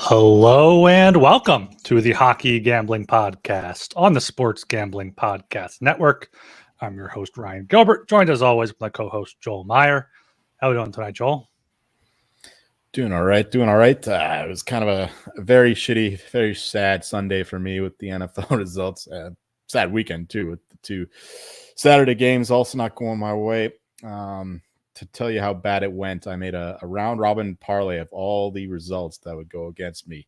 Hello and welcome to the Hockey Gambling Podcast on the Sports Gambling Podcast Network. I'm your host, Ryan Gilbert, joined as always with my co-host, Joel Meyer. How are we doing tonight, Joel? Doing all right. It was kind of a very shitty, very sad Sunday for me with the NFL results. Sad weekend, too, with the two Saturday games also not going my way. To tell you how bad it went, I made a round-robin parlay of all the results that would go against me.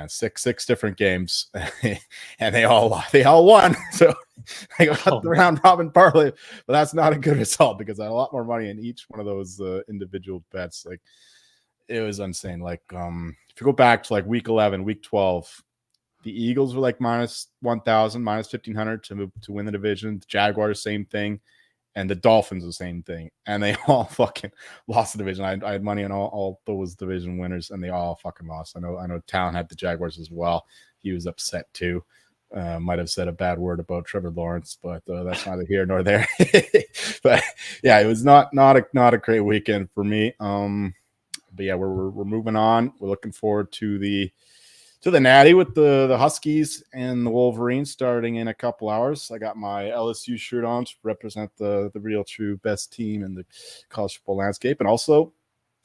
Six different games, and they all won. So I got the round-robin parlay, but that's not a good result because I had a lot more money in each one of those individual bets. Like, it was insane. Like, if you go back to like week 11, week 12, the Eagles were like minus 1,000, minus 1,500 to win the division. The Jaguars, same thing. And the Dolphins, the same thing. And they all fucking lost the division. I had money on all those division winners, and they all fucking lost. I know Talon had the Jaguars as well. He was upset too. Might have said a bad word about Trevor Lawrence, but that's neither here nor there. But yeah, it was not a great weekend for me. But yeah, we're moving on. We're looking forward to the Natty with the Huskies and the Wolverines starting in a couple hours. I got my LSU shirt on to represent the real true best team in the college football landscape, and also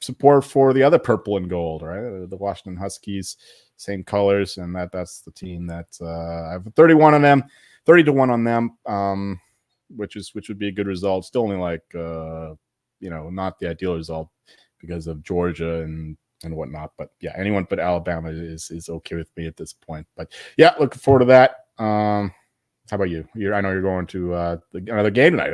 support for the other purple and gold, right? The Washington Huskies, same colors, and that's the team that I have 30 to 1 on them, which would be a good result. Still only like not the ideal result because of Georgia and whatnot, but yeah, anyone but Alabama is okay with me at this point. But yeah, looking forward to that. How about you? I know you're going to another game tonight.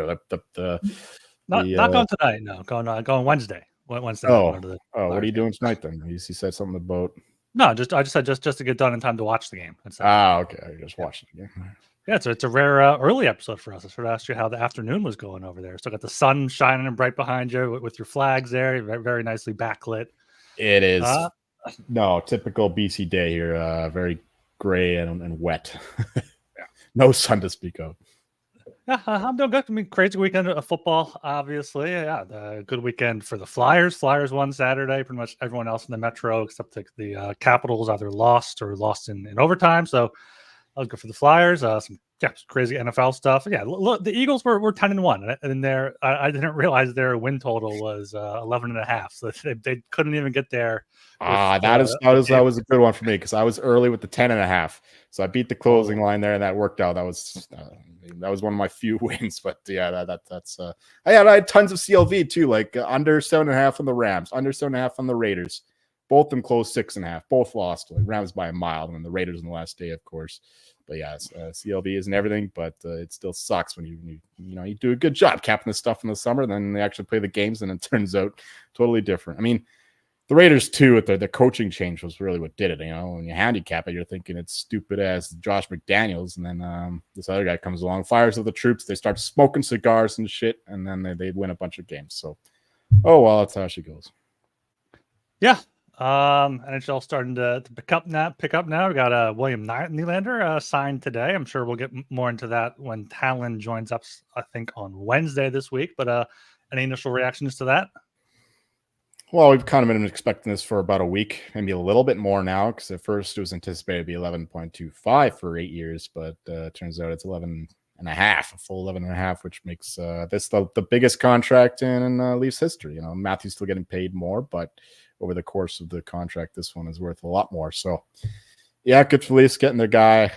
Not going tonight. No, going Wednesday. Wednesday. What are you doing tonight then? You said something about. No, I just said just to get done in time to watch the game. Okay. I just watched the game. Yeah, it's a rare early episode for us. I sort of asked you how the afternoon was going over there. Still got the sun shining and bright behind you with your flags there, very, very nicely backlit. It is typical BC day here. Very gray and wet. Yeah. No sun to speak of. Yeah, I'm doing good. I mean, crazy weekend of football, obviously. Yeah, good weekend for the Flyers. Flyers won Saturday. Pretty much everyone else in the Metro except the Capitals either lost in overtime. So I was good for the Flyers. Some crazy NFL stuff. Yeah, look, the Eagles were 10-1, and I didn't realize their win total was 11.5. So they couldn't even get there. That was a good one for me because I was early with the 10.5. So I beat the closing line there, and that worked out. That was one of my few wins. But yeah, that's. I had tons of CLV too, like under 7.5 on the Rams, under 7.5 on the Raiders. Both of them closed 6.5. Both lost. Like Rams by a mile, and the Raiders in the last day, of course. But yeah, CLV isn't everything, but it still sucks when you do a good job capping this stuff in the summer, then they actually play the games, and it turns out totally different. I mean, the Raiders too, with the coaching change was really what did it. When you handicap it, you're thinking it's stupid as Josh McDaniels, and then this other guy comes along, fires with the troops, they start smoking cigars and shit, and then they win a bunch of games. So, that's how she goes. Yeah. NHL starting to pick up now. We got William Nylander signed today. I'm sure we'll get more into that when Talon joins us, I think, on Wednesday this week. But any initial reactions to that? Well, we've kind of been expecting this for about a week, maybe a little bit more now, because at first it was anticipated to be 11.25 for 8 years, but turns out it's 11.5, a full 11.5, which makes this the biggest contract in Leafs history. Matthew's still getting paid more, but over the course of the contract, this one is worth a lot more. So, yeah, good for Leafs getting their guy.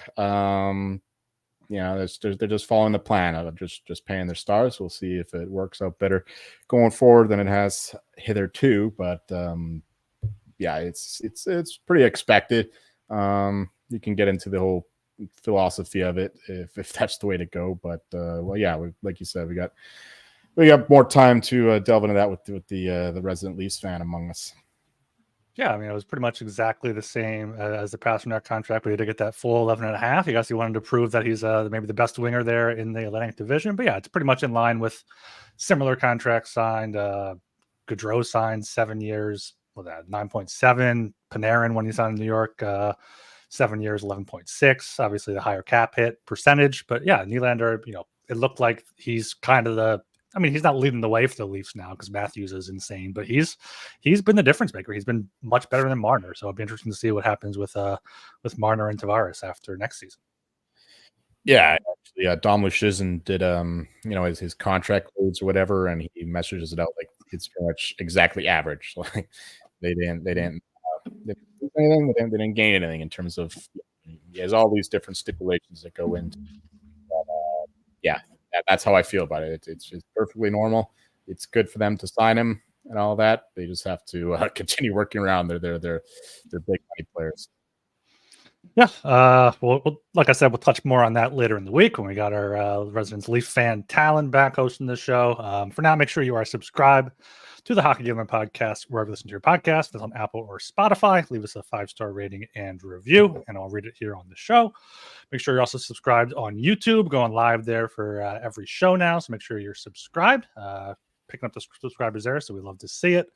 They're just following the plan of just paying their stars. We'll see if it works out better going forward than it has hitherto. But it's pretty expected. You can get into the whole philosophy of it if that's the way to go. But like you said, we got more time to delve into that with the resident Leafs fan among us. Yeah, I mean, it was pretty much exactly the same as the Pasternak contract, but he did get that full 11.5. I guess he wanted to prove that he's maybe the best winger there in the Atlantic Division. But yeah, it's pretty much in line with similar contracts signed. Gaudreau signed 7 years, with that 9.7. Panarin, when he signed in New York, 7 years, 11.6. Obviously, the higher cap hit percentage. But yeah, Nylander, it looked like he's kind of he's not leading the way for the Leafs now because Matthews is insane, but he's been the difference maker. He's been much better than Marner, so it'd be interesting to see what happens with Marner and Tavares after next season. Yeah, actually, Dom Luszczyszyn did his contract codes or whatever, and he messages it out like it's pretty much exactly average. Like they didn't lose anything, they didn't gain anything in terms of he has all these different stipulations that go into. Yeah, that's how I feel about it. It's just perfectly normal. It's good for them to sign him and all that. They just have to continue working around their big money players. Yeah, well, like I said, we'll touch more on that later in the week when we got our resident Leaf fan Talon back hosting the show. For now, make sure you are subscribed to the Hockey Gambling Podcast wherever you listen to your podcast. If it's on Apple or Spotify, leave us a 5-star rating and review, and I'll read it here on the show. Make sure you're also subscribed on YouTube, going live there for every show now. So make sure you're subscribed, picking up the subscribers there. So we'd love to see it.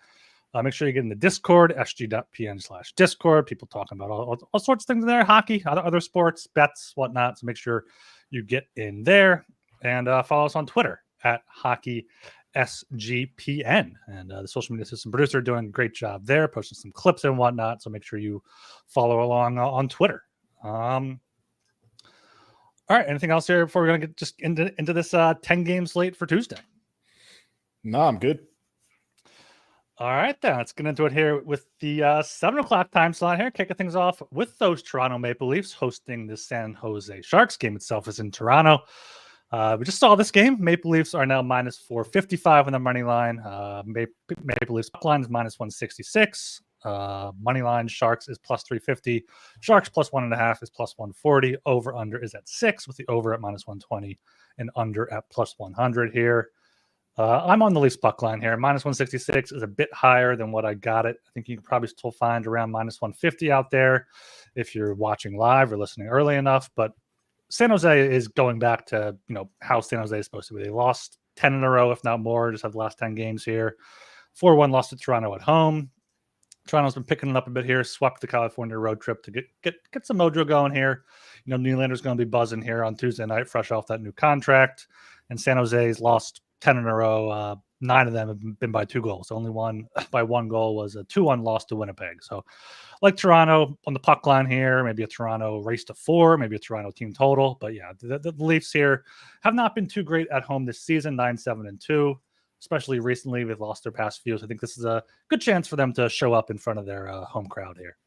Make sure you get in the Discord, sg.pn/Discord. People talking about all sorts of things in there, hockey, other sports, bets, whatnot. So make sure you get in there and follow us on Twitter at HockeySGPN. And the social media assistant producer doing a great job there, posting some clips and whatnot. So make sure you follow along on Twitter. All right. Anything else here before we're going to get just into this 10 game slate for Tuesday? No, I'm good. All right, then let's get into it here with the 7 o'clock time slot here. Kicking things off with those Toronto Maple Leafs hosting the San Jose Sharks. Game itself is in Toronto. We just saw this game. Maple Leafs are now minus 455 on the money line. Maple Leafs line is minus 166. Money line Sharks is plus 350. Sharks plus 1.5 is plus 140. Over under is at 6 with the over at minus 120 and under at plus 100 here. I'm on the Leafs puck line here. Minus 166 is a bit higher than what I got it. I think you can probably still find around minus 150 out there if you're watching live or listening early enough. But San Jose is going back to, how San Jose is supposed to be. They lost 10 in a row, if not more, just have the last 10 games here. 4-1 lost to Toronto at home. Toronto's been picking it up a bit here, swept the California road trip to get some mojo going here. Nylander's going to be buzzing here on Tuesday night, fresh off that new contract. And San Jose's lost 10 in a row. 9 of them have been by 2 goals. Only one by 1 goal was a 2-1 loss to Winnipeg. So like Toronto on the puck line here, maybe a Toronto race to 4, maybe a Toronto team total. But yeah, the Leafs here have not been too great at home this season, 9-7-2. Especially recently, they've lost their past few. So I think this is a good chance for them to show up in front of their home crowd here.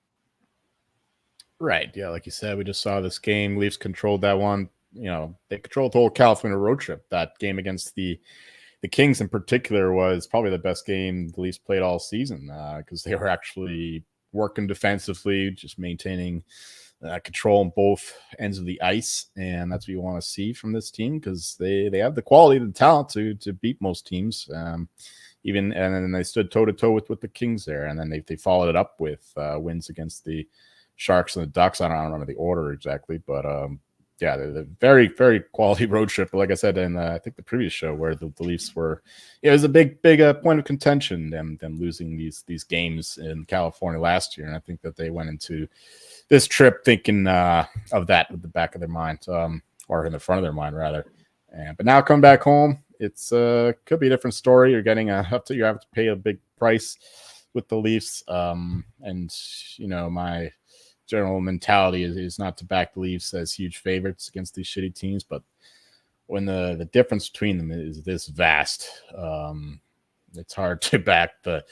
Right. Yeah, like you said, we just saw this game. Leafs controlled that one. They controlled the whole California road trip. That game against the Kings in particular was probably the best game the Leafs played all season because they were actually working defensively, just maintaining control on both ends of the ice. And that's what you want to see from this team because they have the quality, the talent to beat most teams. And then they stood toe-to-toe with the Kings there. And then they followed it up with wins against the Sharks and the Ducks. I don't remember the order exactly, but yeah, the very, very quality road trip. But like I said in I think the previous show, where the Leafs were, it was a big point of contention. Them losing these games in California last year, and I think that they went into this trip thinking of that with the back of their mind, or in the front of their mind rather. But now coming back home, it's could be a different story. You're getting you have to pay a big price with the Leafs, and my general mentality is not to back the Leafs as huge favorites against these shitty teams, but when the difference between them is this vast, it's hard to back the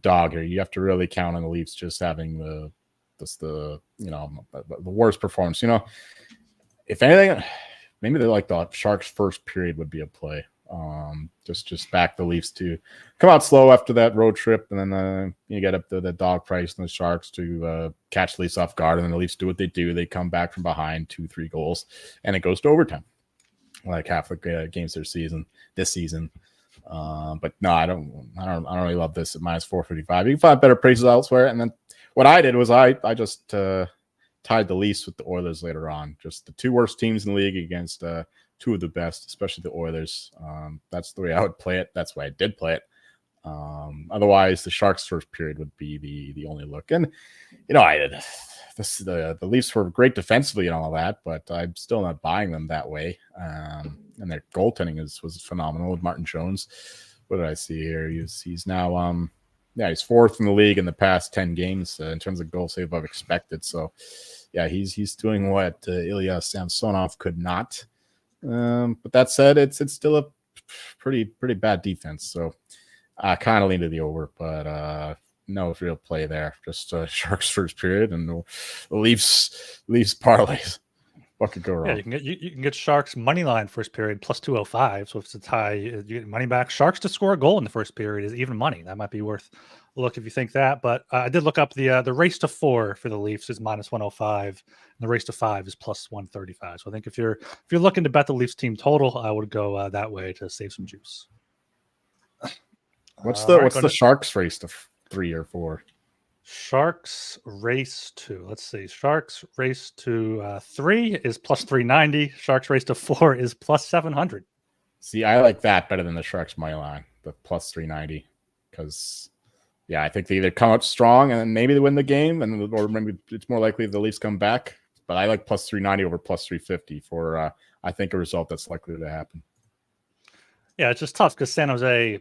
dog here. You have to really count on the Leafs just having the worst performance. If anything, maybe the Sharks' first period would be a play. Just back the Leafs to come out slow after that road trip, and then you get up the dog price and the Sharks to catch the Leafs off guard, and then the Leafs do what they do. They come back from behind 2-3 goals, and it goes to overtime, like half the games this season. But no, I don't really love this at minus 455. You can find better prices elsewhere, and then what I did was I just tied the Leafs with the Oilers later on. Just the two worst teams in the league against two of the best, especially the Oilers. That's the way I would play it. That's why I did play it. Otherwise, the Sharks' first period would be the only look. And I did the Leafs were great defensively and all of that, but I'm still not buying them that way. And their goaltending was phenomenal with Martin Jones. What did I see here? He's now he's fourth in the league in the past 10 games in terms of goal save above expected. So yeah, he's doing what Ilya Samsonov could not. But that said, it's still a pretty bad defense. So I kind of lean to the over, but no real play there. Just Sharks first period and the Leafs parlays. What could go wrong? Yeah, you can get Sharks money line first period plus 205. So if it's a tie, you get money back. Sharks to score a goal in the first period is even money. That might be worth a look if you think that. But I did look up the race to 4 for the Leafs is minus 105, and the race to 5 is plus 135. So I think if you're looking to bet the Leafs team total, I would go that way to save some juice. What's the Sharks race to 3 or 4? Sharks race to, let's see, Sharks race to 3 is plus 390. Sharks race to 4 is plus 700. See, I like that better than the Sharks money line, the plus 390, because I think they either come out strong and then maybe they win the game, or maybe it's more likely the Leafs come back. But I like plus 390 over plus 350 for I think a result that's likely to happen. Yeah, it's just tough because San Jose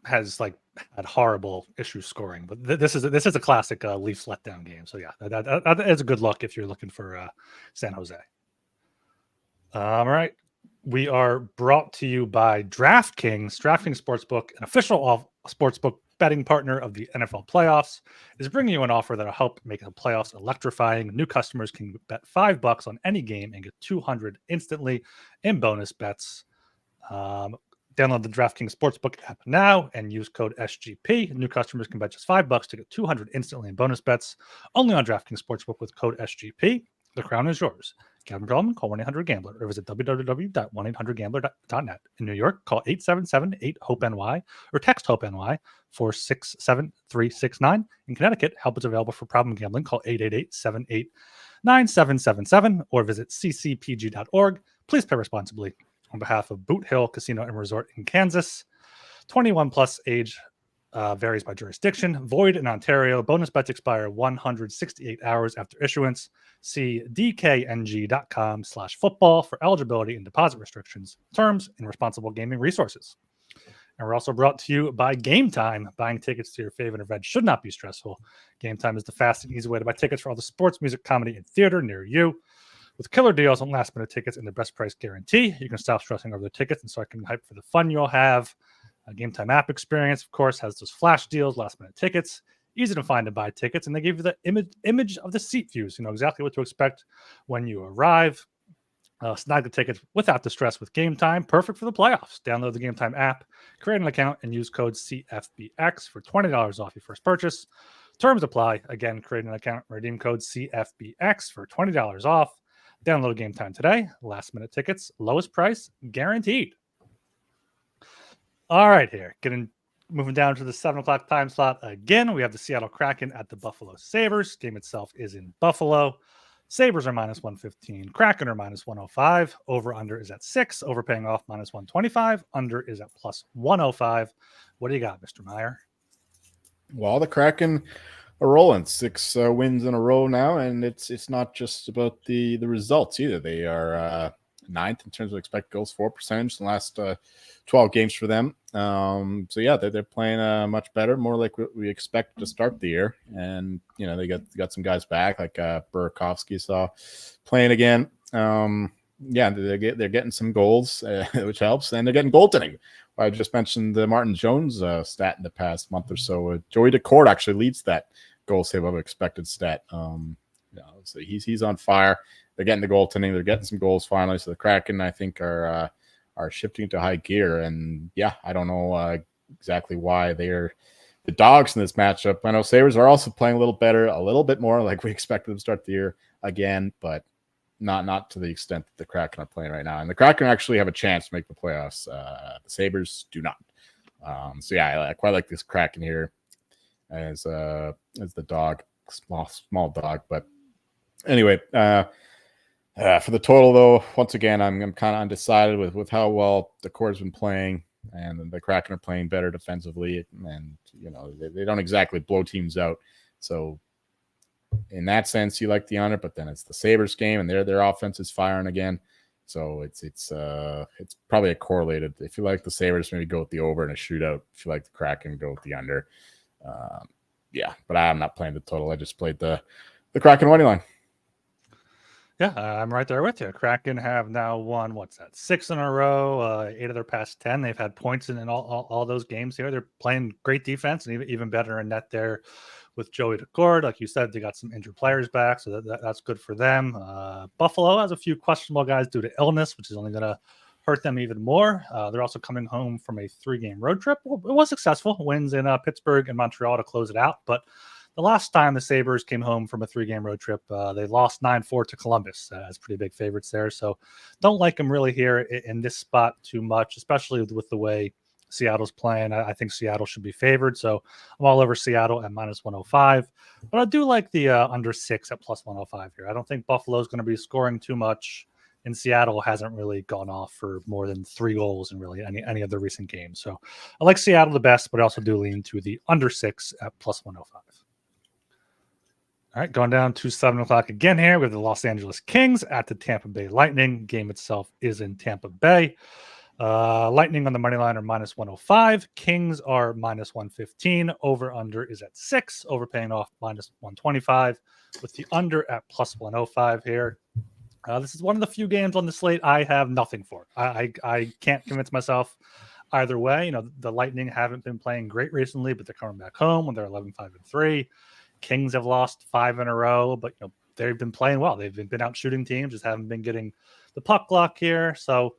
has had horrible issues scoring, but this is a classic Leafs letdown game. So yeah, that is a good look if you're looking for San Jose. All right, we are brought to you by DraftKings. DraftKings Sportsbook, an official sportsbook betting partner of the NFL playoffs, is bringing you an offer that will help make the playoffs electrifying. New customers can bet $5 on any game and get $200 instantly in bonus bets. Download the DraftKings Sportsbook app now and use code SGP. New customers can bet just $5 to get $200 instantly in bonus bets. Only on DraftKings Sportsbook with code SGP. The crown is yours. Gambling problem? Call 1-800-GAMBLER or visit www.1800gambler.net. In New York, call 877-8-HOPE-NY or text HOPE-NY 467-369. In Connecticut, help is available for problem gambling. Call 888-78-9777 or visit ccpg.org. Please pay responsibly. On behalf of Boot Hill Casino and Resort in Kansas, 21 plus age varies by jurisdiction. Void in Ontario. Bonus bets expire 168 hours after issuance. See dkng.com/football for eligibility and deposit restrictions, terms, and responsible gaming resources. And we're also brought to you by Game Time. Buying tickets to your favorite event should not be stressful. Game Time is the fast and easy way to buy tickets for all the sports, music, comedy, and theater near you. With killer deals on last-minute tickets and the best price guarantee, you can stop stressing over the tickets and start getting hyped for the fun you'll have. A Game Time app experience, of course, has those flash deals, last-minute tickets, easy to find and buy tickets, and they give you the image of the seat views. You know exactly what to expect when you arrive. Snag the tickets without the stress with Game Time. Perfect for the playoffs. Download the Game Time app, create an account, and use code CFBX for $20 off your first purchase. Terms apply. Again, create an account, redeem code CFBX for $20 off. Download Game Time today. Last minute tickets, lowest price guaranteed. All right, here moving down to the 7:00 time slot again. We have the Seattle Kraken at the Buffalo Sabres. Game itself is in Buffalo. Sabres are minus 115. Kraken are minus 105. Over under is at 6. Overpaying off minus 125. Under is at plus 105. What do you got, Mr. Meyer? Well, the Kraken are rolling 6 wins in a row now, and it's not just about the results either. They are 9th in terms of expected goals for percentage in the last 12 games for them. So yeah, they're playing much better, more like what we expect to start the year. And they got some guys back like Burakovsky saw playing again. They're getting some goals, which helps, and they're getting goaltending. I just mentioned the Martin Jones stat in the past month or so. Joey Decourt actually leads that goal save above expected stat. So he's on fire. They're getting the goaltending. They're getting some goals finally. So the Kraken, I think, are shifting to high gear. And yeah, I don't know exactly why they're the dogs in this matchup. I know Sabres are also playing a little better, a little bit more like we expected them to start the year again, but not to the extent that the Kraken are playing right now. And the Kraken actually have a chance to make the playoffs. The Sabres do not. So yeah, I quite like this Kraken here as the dog. small dog. But anyway, for the total though, once again, I'm kind of undecided with how well the Core's been playing, and the Kraken are playing better defensively, and they don't exactly blow teams out. So in that sense, you like the under, but then it's the Sabres game, and their offense is firing again. So it's probably a correlated. If you like the Sabres, maybe go with the over in a shootout. If you like the Kraken, go with the under. But I'm not playing the total. I just played the Kraken money line. Yeah, I'm right there with you. Kraken have now won, 6 in a row, 8 of their past 10. They've had points in all those games here. They're playing great defense and even better in net there with Joey Decord. Like you said, they got some injured players back, so that's good for them. Buffalo has a few questionable guys due to illness, which is only going to hurt them even more. They're also coming home from a 3-game road trip. Well, it was successful. Wins in Pittsburgh and Montreal to close it out, but the last time the Sabres came home from a 3-game road trip, they lost 9-4 to Columbus as pretty big favorites there. So don't like them really here in this spot too much, especially with the way Seattle's playing. I think Seattle should be favored. So I'm all over Seattle at -105. But I do like the under 6 at +105 here. I don't think Buffalo's going to be scoring too much. And Seattle hasn't really gone off for more than 3 goals in really any of the recent games. So I like Seattle the best, but I also do lean to the under 6 at +105. All right, going down to 7 o'clock again here. We have the Los Angeles Kings at the Tampa Bay Lightning. Game itself is in Tampa Bay. Lightning on the money line are -105. Kings are -115. Over-under is at 6. Overpaying off -125 with the under at +105 here. This is one of the few games on the slate I have nothing for. I can't convince myself either way. The Lightning haven't been playing great recently, but they're coming back home when they're 11-5-3. Kings have lost 5 in a row, but they've been playing well. They've been out shooting teams, just haven't been getting the puck luck here. So,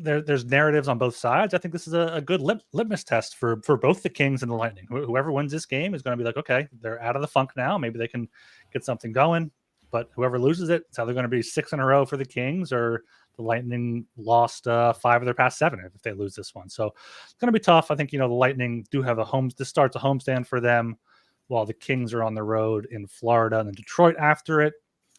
there's narratives on both sides. I think this is a good litmus test for both the Kings and the Lightning. Whoever wins this game is going to be like, okay, they're out of the funk now. Maybe they can get something going. But whoever loses it, it's either going to be 6 in a row for the Kings, or the Lightning lost 5 of their past 7 if they lose this one. So it's going to be tough. I think the Lightning do have this starts a homestand for them, while the Kings are on the road in Florida and then Detroit after it.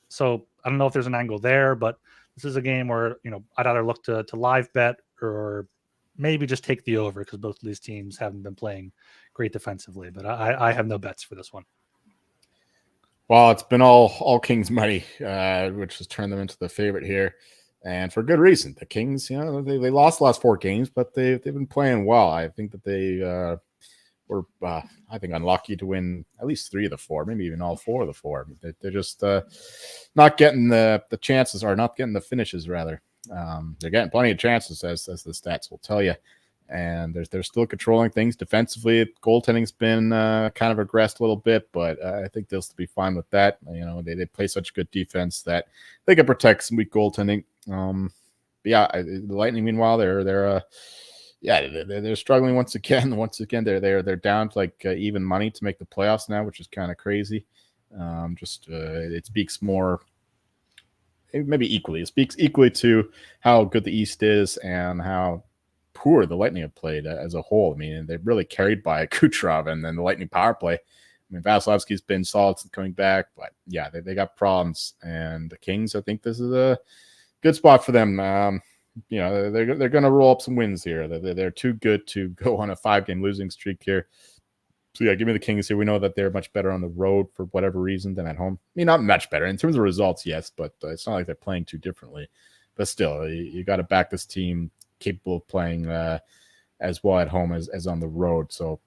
So I don't know if there's an angle there, but this is a game where, I'd either look to live bet or maybe just take the over, because both of these teams haven't been playing great defensively. But I have no bets for this one. Well, it's been all Kings money, which has turned them into the favorite here, and for good reason. The Kings, they lost the last 4 games, but they've been playing well. I think that they were, unlucky to win at least 3 of the 4, maybe even all 4 of the 4. They're just not getting the chances, or not getting the finishes, rather. They're getting plenty of chances, as the stats will tell you. And they're still controlling things defensively. Goaltending's been kind of regressed a little bit, but I think they'll still be fine with that. They play such good defense that they can protect some weak goaltending. The Lightning, meanwhile, they're struggling once again. They're down to even money to make the playoffs now, which is kind of crazy. It speaks more, maybe equally. It speaks equally to how good the East is and how poor the Lightning have played as a whole. I mean, they're really carried by Kucherov and then the Lightning power play. I mean, Vasilevsky's been solid since coming back, but yeah, they got problems. And the Kings, I think this is a good spot for them. They're going to roll up some wins here. They're too good to go on a 5-game losing streak here. So yeah, give me the Kings here. We know that they're much better on the road for whatever reason than at home. I mean, not much better in terms of results, yes, but it's not like they're playing too differently. But still, you got to back this team capable of playing as well at home as on the road. So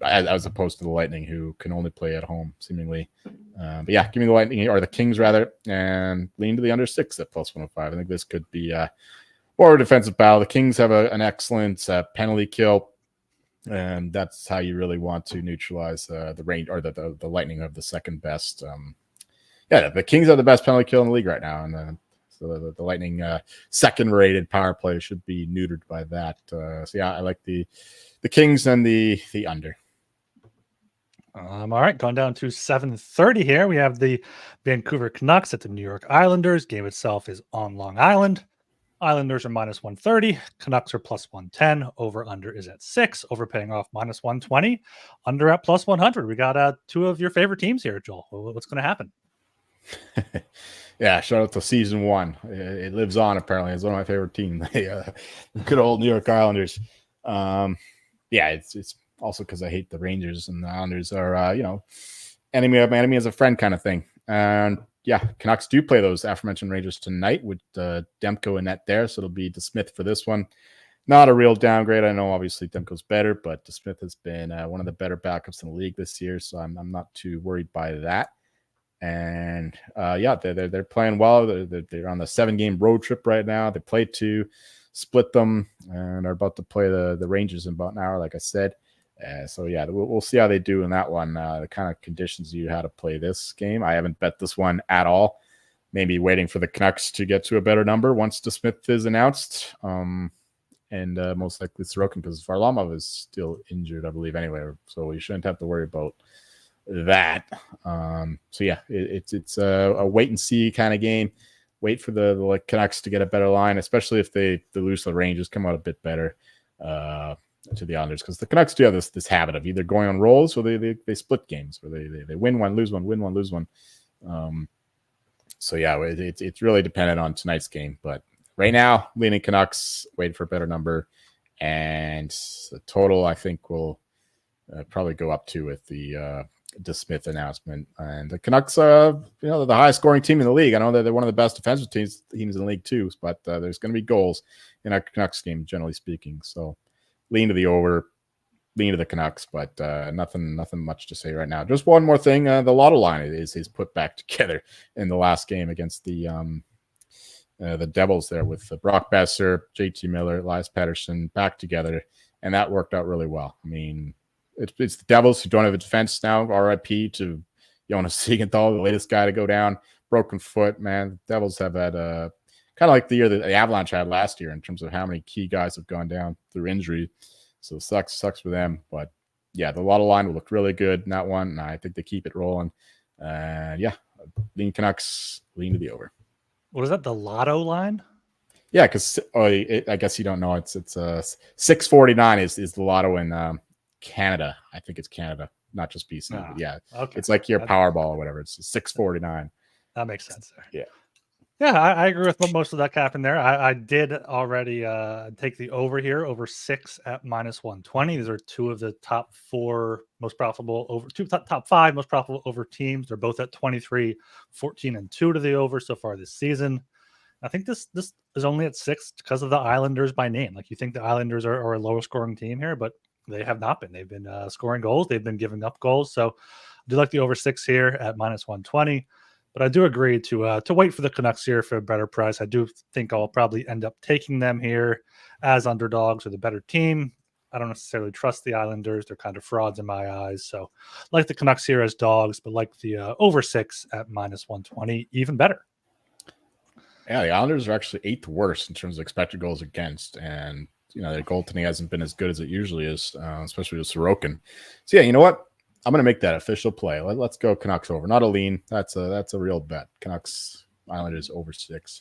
as opposed to the Lightning, who can only play at home seemingly. But yeah, give me the Lightning, or the Kings rather, and lean to the under 6 at +105. I think this could be more of a defensive battle. The Kings have an excellent penalty kill, and that's how you really want to neutralize the range, or the Lightning have the second best. The Kings have the best penalty kill in the league right now, and so the Lightning second-rated power play should be neutered by that. I like the Kings and the under. All right, going down to 7:30 here. We have the Vancouver Canucks at the New York Islanders. Game itself is on Long Island. Islanders are minus 130. Canucks are plus 110. Over under is at 6. Over paying off minus 120. Under at plus 100. We got two of your favorite teams here, Joel. What's going to happen? Yeah, shout out to season 1. It lives on, apparently. It's one of my favorite teams. The good old New York Islanders. Yeah, it's also because I hate the Rangers, and the Islanders are, enemy of my enemy as a friend kind of thing. And yeah, Canucks do play those aforementioned Rangers tonight with Demko in net there. So it'll be DeSmith for this one. Not a real downgrade. I know obviously Demko's better, but DeSmith has been one of the better backups in the league this year. So I'm not too worried by that. And yeah, they're playing well. They're on the 7-game road trip right now. They played 2, split them, and are about to play the Rangers in about an hour, like I said. So yeah, we'll see how they do in that one. The kind of conditions you had to play this game. I haven't bet this one at all. Maybe waiting for the Canucks to get to a better number once DeSmith is announced. And most likely Sorokin, because Varlamov is still injured, I believe, anyway. So we shouldn't have to worry about that. So yeah, it's a wait and see kind of game. Wait for the Canucks to get a better line, especially if they lose the Rangers, come out a bit better. To the Islanders, because the Canucks do have this habit of either going on rolls or they split games where they win one, lose one, win one, lose one. So yeah, it's really dependent on tonight's game. But right now, leaning Canucks, waiting for a better number, and the total I think will probably go up to with the DeSmith announcement. And the Canucks, they're the highest scoring team in the league. I know they're one of the best defensive teams in the league too. But there's going to be goals in a Canucks game, generally speaking. So lean to the over, lean to the Canucks, but nothing much to say right now. Just one more thing: the lotto line is put back together in the last game against the Devils there with Brock Besser, JT Miller, Elias Pettersson back together, and that worked out really well. I mean, it's the Devils who don't have a defense now. RIP to Jonas Siegenthaler, the latest guy to go down, broken foot. Man, the Devils have had kind of like the year that the Avalanche had last year in terms of how many key guys have gone down through injury. So sucks for them. But yeah, the lotto line will look really good in that one. And I think they keep it rolling. Yeah, lean Canucks, lean to the over. What is that? The lotto line? Yeah, because I guess you don't know. It's 649 is the lotto in Canada. I think it's Canada, not just BC. But yeah, okay. It's like your Powerball or whatever. It's 649. That makes sense there. Yeah. Yeah, I agree with most of that cap in there. I did already take the over here, over 6 at minus 120. These are 2 of the top 4 most profitable over, 2 top 5 most profitable over teams. They're both at 23, 14, and 2 to the over so far this season. I think this is only at 6 because of the Islanders by name. Like, you think the Islanders are a lower scoring team here, but they have not been. They've been scoring goals. They've been giving up goals. So I do like the over 6 here at minus 120. But I do agree to wait for the Canucks here for a better price. I do think I'll probably end up taking them here as underdogs or the better team. I don't necessarily trust the Islanders. They're kind of frauds in my eyes. So like the Canucks here as dogs, but like the over 6 at minus 120, even better. Yeah, the Islanders are actually 8th worst in terms of expected goals against. And, their goaltending hasn't been as good as it usually is, especially with Sorokin. So, yeah, you know what? I'm going to make that official play. Let's go Canucks over. Not a lean. That's a real bet. Canucks, Islanders over 6.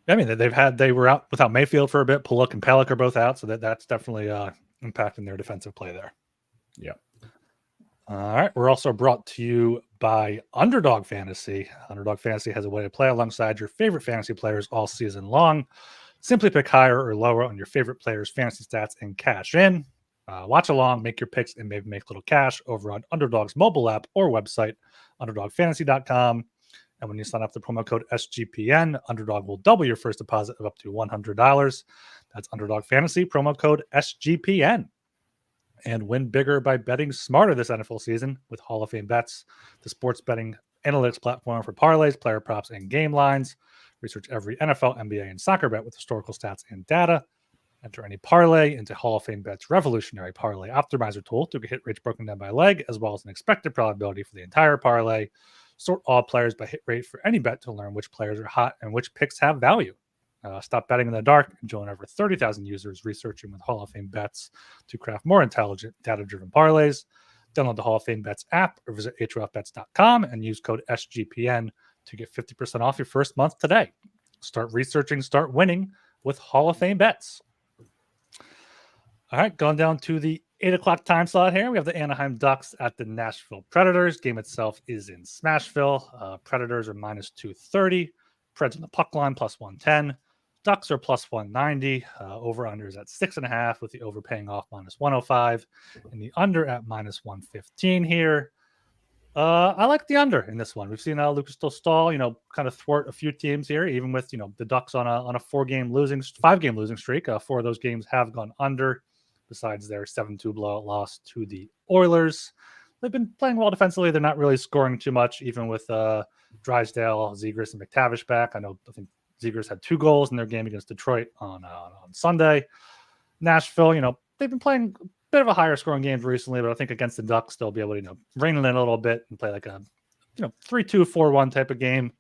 I mean, they were out without Mayfield for a bit. Puluk and Pelech are both out, so that's definitely impacting their defensive play there. Yeah. All right. We're also brought to you by Underdog Fantasy. Underdog Fantasy has a way to play alongside your favorite fantasy players all season long. Simply pick higher or lower on your favorite players' fantasy stats and cash in. Watch along, make your picks, and maybe make a little cash over on Underdog's mobile app or website, underdogfantasy.com. And when you sign up the promo code SGPN, Underdog will double your first deposit of up to $100. That's Underdog Fantasy, promo code SGPN. And win bigger by betting smarter this NFL season with Hall of Fame Bets, the sports betting analytics platform for parlays, player props, and game lines. Research every NFL, NBA, and soccer bet with historical stats and data. Enter any parlay into Hall of Fame Bet's revolutionary parlay optimizer tool to get hit rates broken down by leg, as well as an expected probability for the entire parlay. Sort all players by hit rate for any bet to learn which players are hot and which picks have value. Stop betting in the dark and join over 30,000 users researching with Hall of Fame Bets to craft more intelligent, data-driven parlays. Download the Hall of Fame Bets app or visit HOFBets.com and use code SGPN to get 50% off your first month today. Start researching, start winning with Hall of Fame bets. All right, going down to the 8 o'clock time slot here. We have the Anaheim Ducks at the Nashville Predators. Game itself is in Smashville. Predators are minus 230. Preds on the puck line plus 110. Ducks are plus 190. Over-under is at 6.5 with the over paying off minus 105 and the under at minus 115 here. I like the under in this one. We've seen Lucas Dostal, kind of thwart a few teams here, even with the Ducks on a 5-game losing streak. 4 of those games have gone under. Besides their 7-2 blowout loss to the Oilers, they've been playing well defensively. They're not really scoring too much, even with Drysdale, Zegras, and McTavish back. I think Zegras had 2 goals in their game against Detroit on Sunday. Nashville, they've been playing a bit of a higher scoring games recently, but I think against the Ducks they'll be able to rein it in a little bit and play like a 3-2, 4-1 type of game.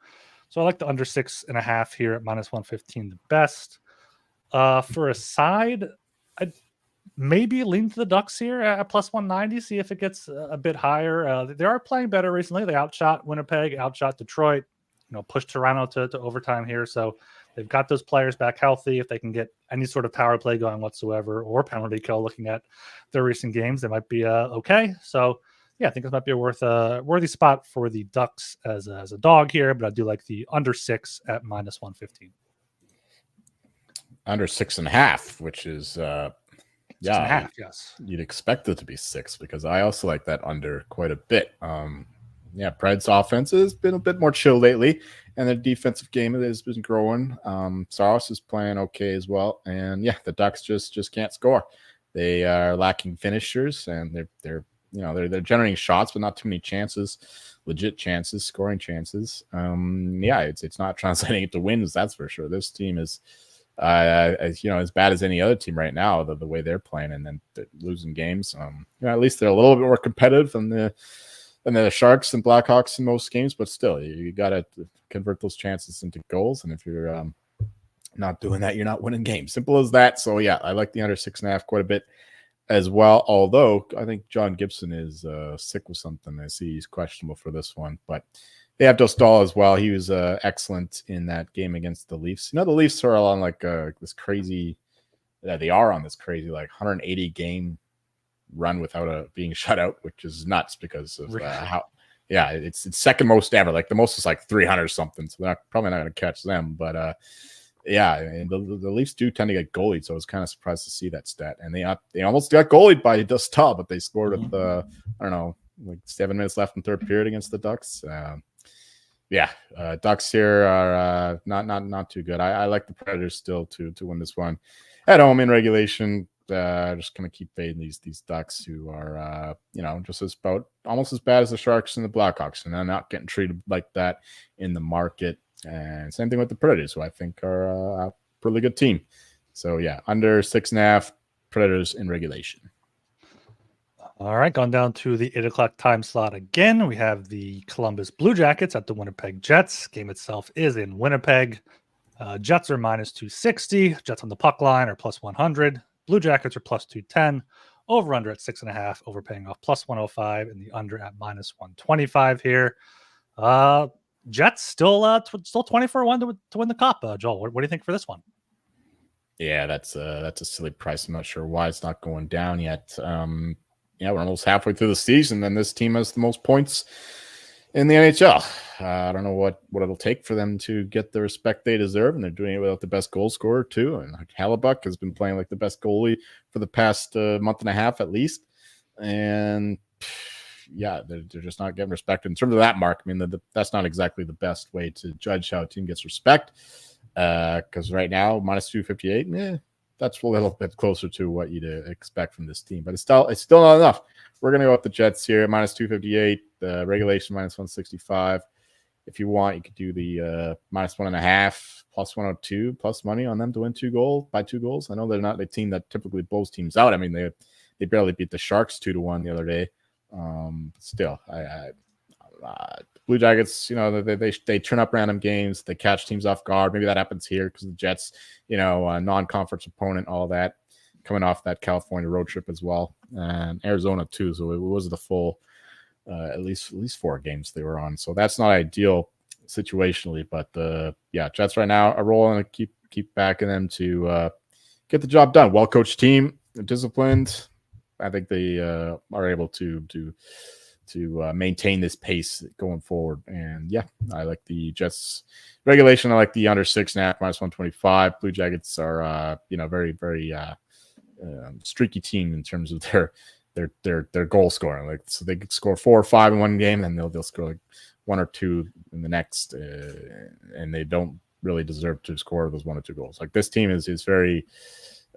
So I like the under 6.5 here at minus 115 the best. For a side, I'd maybe lean to the Ducks here at plus 190, see if it gets a bit higher. They are playing better recently. They outshot Winnipeg, outshot Detroit, pushed Toronto to overtime here. So they've got those players back healthy. If they can get any sort of power play going whatsoever or penalty kill, looking at their recent games, they might be okay. So yeah, I think this might be a worthy spot for the Ducks as a dog here, but I do like the under 6 at minus 115. Under 6.5, which is 6.5, yes. You'd expect it to be 6 because I also like that under quite a bit. Preds offense has been a bit more chill lately, and the defensive game has been growing. Saros is playing okay as well, and the Ducks just can't score. They are lacking finishers, and they're generating shots, but not too many chances, legit chances, scoring chances. It's not translating into wins, that's for sure. This team is as bad as any other team right now, the way they're playing, and then they're losing games. At least they're a little bit more competitive than the Sharks and Blackhawks in most games, but still, you got to convert those chances into goals. And if you're not doing that, you're not winning games. Simple as that. So I like the under 6.5 quite a bit as well. Although I think John Gibson is sick with something. I see he's questionable for this one, but they have Dostal as well. He was excellent in that game against the Leafs. The Leafs are on this crazy. They are on this crazy 180 game run without being shut out, which is nuts because of how. Yeah, it's second most ever. The most is 300 something. So they're probably not going to catch them. But and the Leafs do tend to get goalied, so I was kind of surprised to see that stat. And they almost got goalied by Dostal, but they scored with 7 minutes left in third period against the Ducks. Ducks here are not too good. I like the Predators still to win this one at home in regulation. Just gonna keep fading these Ducks, who are just almost as bad as the Sharks and the Blackhawks, and they're not getting treated like that in the market. And same thing with the Predators, who I think are a really good team. So under 6.5, Predators in regulation. All right, going down to the 8 o'clock time slot again. We have the Columbus Blue Jackets at the Winnipeg Jets. Game itself is in Winnipeg. Jets are minus 260. Jets on the puck line are plus 100. Blue Jackets are plus 210. Over under at 6.5. Overpaying off plus 105, and the under at minus 125 here. Jets still 24-1 to win the cup. Joel, what do you think for this one? Yeah, that's a silly price. I'm not sure why it's not going down yet. We're almost halfway through the season, and this team has the most points in the NHL. I don't know what it'll take for them to get the respect they deserve, and they're doing it without the best goal scorer too. And Hellebuck has been playing like the best goalie for the past month and a half at least. And they're just not getting respected in terms of that mark. I mean, that's not exactly the best way to judge how a team gets respect. Because right now, minus 258, that's a little bit closer to what you'd expect from this team, but it's still not enough. We're going to go with the Jets here, minus 258, the regulation minus 165. If you want, you could do the minus 1.5, plus 102, plus money on them to win 2 goals. I know they're not a team that typically blows teams out. I mean, they barely beat the Sharks 2-1 the other day. Still, Blue Jackets, they turn up random games. They catch teams off guard. Maybe that happens here because the Jets, a non-conference opponent, all that, coming off that California road trip as well, and Arizona too. So it was the full, at least 4 games they were on. So that's not ideal situationally, but Jets right now are rolling. Keep keep backing them to get the job done. Well coached team, disciplined. I think they are able to maintain this pace going forward. And yeah, I like the Jets regulation. I like the under 6.5 -125. Blue Jackets are very very streaky team in terms of their goal scoring. Like, so they could score 4 or 5 in one game, and they'll score like 1 or 2 in the next, and they don't really deserve to score those 1 or 2 goals. Like, this team is very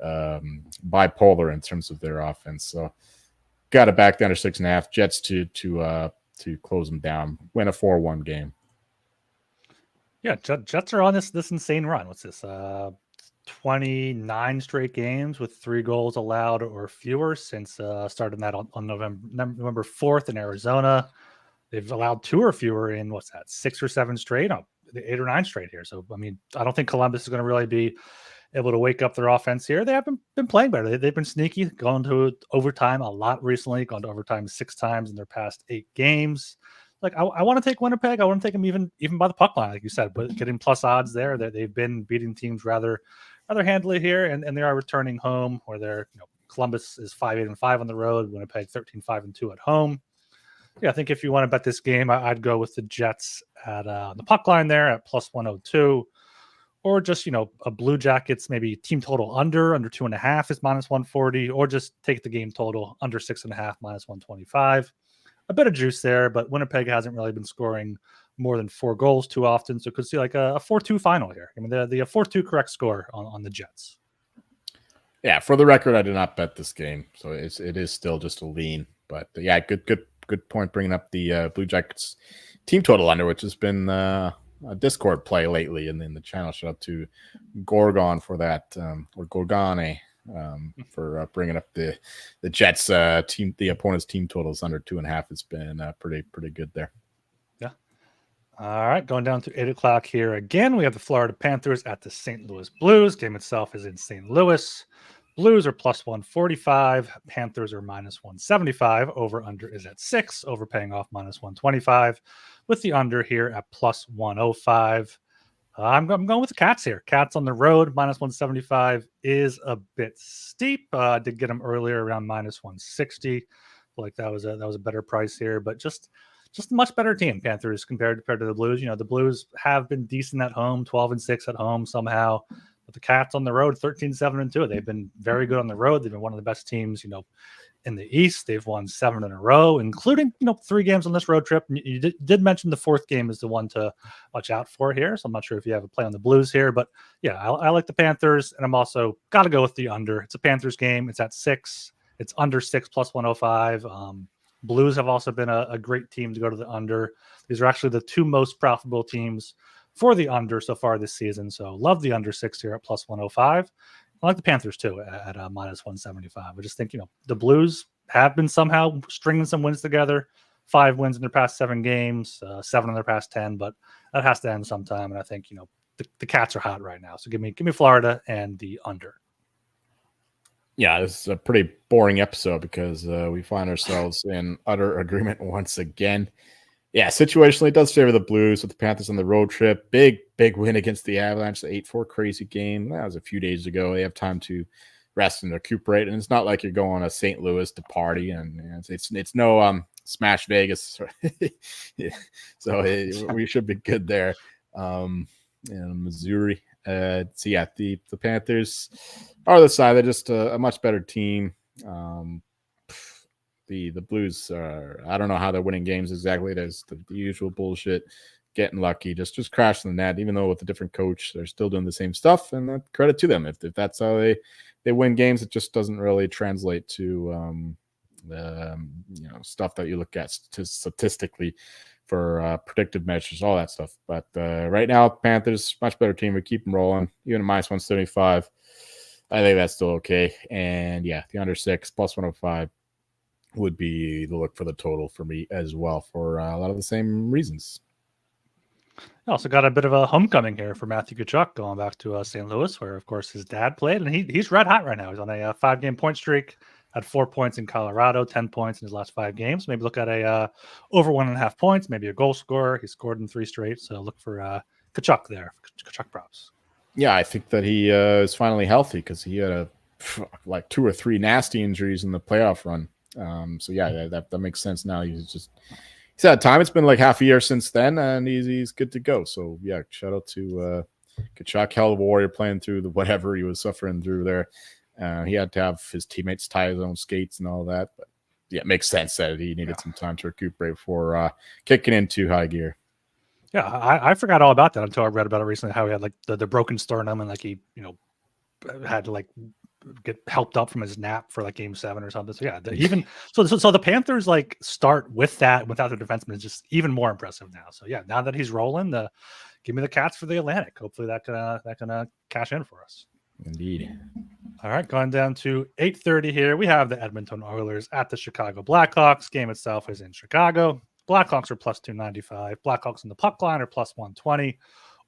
bipolar in terms of their offense. So got to back the under 6.5. Jets to close them down, win a 4-1 game. Yeah, Jets are on this insane run. What's this? 29 straight games with 3 goals allowed or fewer since starting that on November 4th in Arizona. They've allowed 2 or fewer in 6 or 7 straight, 8 or 9 straight here. So I mean, I don't think Columbus is going to really be able to wake up their offense here. They haven't been playing better. They've been sneaky, going to overtime a lot recently, gone to overtime 6 times in their past 8 games. Like, I want to take Winnipeg. I want to take them even by the puck line, like you said, but getting plus odds there. That they've been beating teams rather handily here, and they are returning home where they're, Columbus is 5-8-5 on the road, Winnipeg 13-5-2 at home. Yeah, I think if you want to bet this game, I'd go with the Jets at the puck line there at plus 102, or just a Blue Jackets maybe team total under 2.5 is minus 140, or just take the game total under 6.5 minus 125. A bit of juice there, but Winnipeg hasn't really been scoring more than 4 goals too often, so could see like a 4-2 final here. I mean, the 4-2 correct score on the Jets. Yeah, for the record, I did not bet this game, so it is still just a lean. But yeah, good point bringing up the Blue Jackets team total under, which has been a Discord play lately in the channel. Shout out to Gorgon for that, or Gorgane. For bringing up the Jets team, the opponent's team totals under 2.5 has been pretty good there. Yeah. All right, going down to 8 o'clock here again. We have the Florida Panthers at the St. Louis Blues. Game itself is in St. Louis. Blues are plus 145. Panthers are minus 175. Over under is at 6. Overpaying off minus 125. With the under here at plus 105. I'm going with the Cats here. Cats on the road, minus 175 is a bit steep. Did get them earlier around minus 160. Like that was a better price here, but just a much better team, Panthers, compared to the Blues. The Blues have been decent at home, 12-6 at home somehow. But the Cats on the road, 13-7-2. They've been very good on the road. They've been one of the best teams, in the East. They've won 7 in a row, including 3 games on this road trip. You did mention the 4th game is the one to watch out for here, so I'm not sure if you have a play on the Blues here, but yeah, I like the Panthers, and I'm also got to go with the under. It's a Panthers game. It's at 6. It's under 6 plus 105. Blues have also been a great team to go to the under. These are actually the 2 most profitable teams for the under so far this season, so love the under 6 here at plus 105. I like the Panthers too at minus 175. I just think, the Blues have been somehow stringing some wins together. 5 wins in their past 7 games, 7 in their past 10, but that has to end sometime. And I think, the Cats are hot right now. So give me Florida and the under. Yeah, this is a pretty boring episode because we find ourselves in utter agreement once again. Yeah, situationally, it does favor the Blues with the Panthers on the road trip. Big win against the Avalanche, the 8-4 crazy game. That was a few days ago. They have time to rest and recuperate, and it's not like you're going to St. Louis to party, and it's no Smash Vegas. So we should be good there. In Missouri. So yeah, the Panthers are the side. They're just a much better team. The Blues are, I don't know how they're winning games exactly. There's the usual bullshit, getting lucky, just crashing the net. Even though with a different coach, they're still doing the same stuff, and credit to them. If that's how they win games, it just doesn't really translate to stuff that you look at statistically for predictive measures, all that stuff. But right now, Panthers much better team. We keep them rolling, even at minus 175. I think that's still okay. And yeah, the under 6 plus 105 would be the look for the total for me as well, for a lot of the same reasons. I also got a bit of a homecoming here for Matthew Tkachuk, going back to St. Louis, where of course his dad played, and he's red hot right now. He's on a 5-game point streak, had 4 points in Colorado, 10 points in his last 5 games. Maybe look at a over 1.5 points, maybe a goal scorer. He scored in 3 straight, so look for Tkachuk there, Tkachuk props. Yeah, I think that he is finally healthy because he had like 2 or 3 nasty injuries in the playoff run. So yeah, that makes sense now. He's had time. It's been like half a year since then, and he's good to go. So yeah, shout out to Kachuk, hell of a warrior, playing through the whatever he was suffering through there. He had to have his teammates tie his own skates and all that, but yeah, it makes sense that he needed some time to recuperate before kicking into high gear. Yeah, I forgot all about that until I read about it recently. How he had like the broken sternum and like he had to like get helped up from his nap for like Game 7 or something. So yeah, so the Panthers like start with that without the defenseman is just even more impressive now. So yeah, now that he's rolling, give me the Cats for the Atlantic. Hopefully that can cash in for us. Indeed. All right, going down to 8:30 here. We have the Edmonton Oilers at the Chicago Blackhawks. Game itself is in Chicago. Blackhawks are plus 295. Blackhawks in the puck line are plus 120.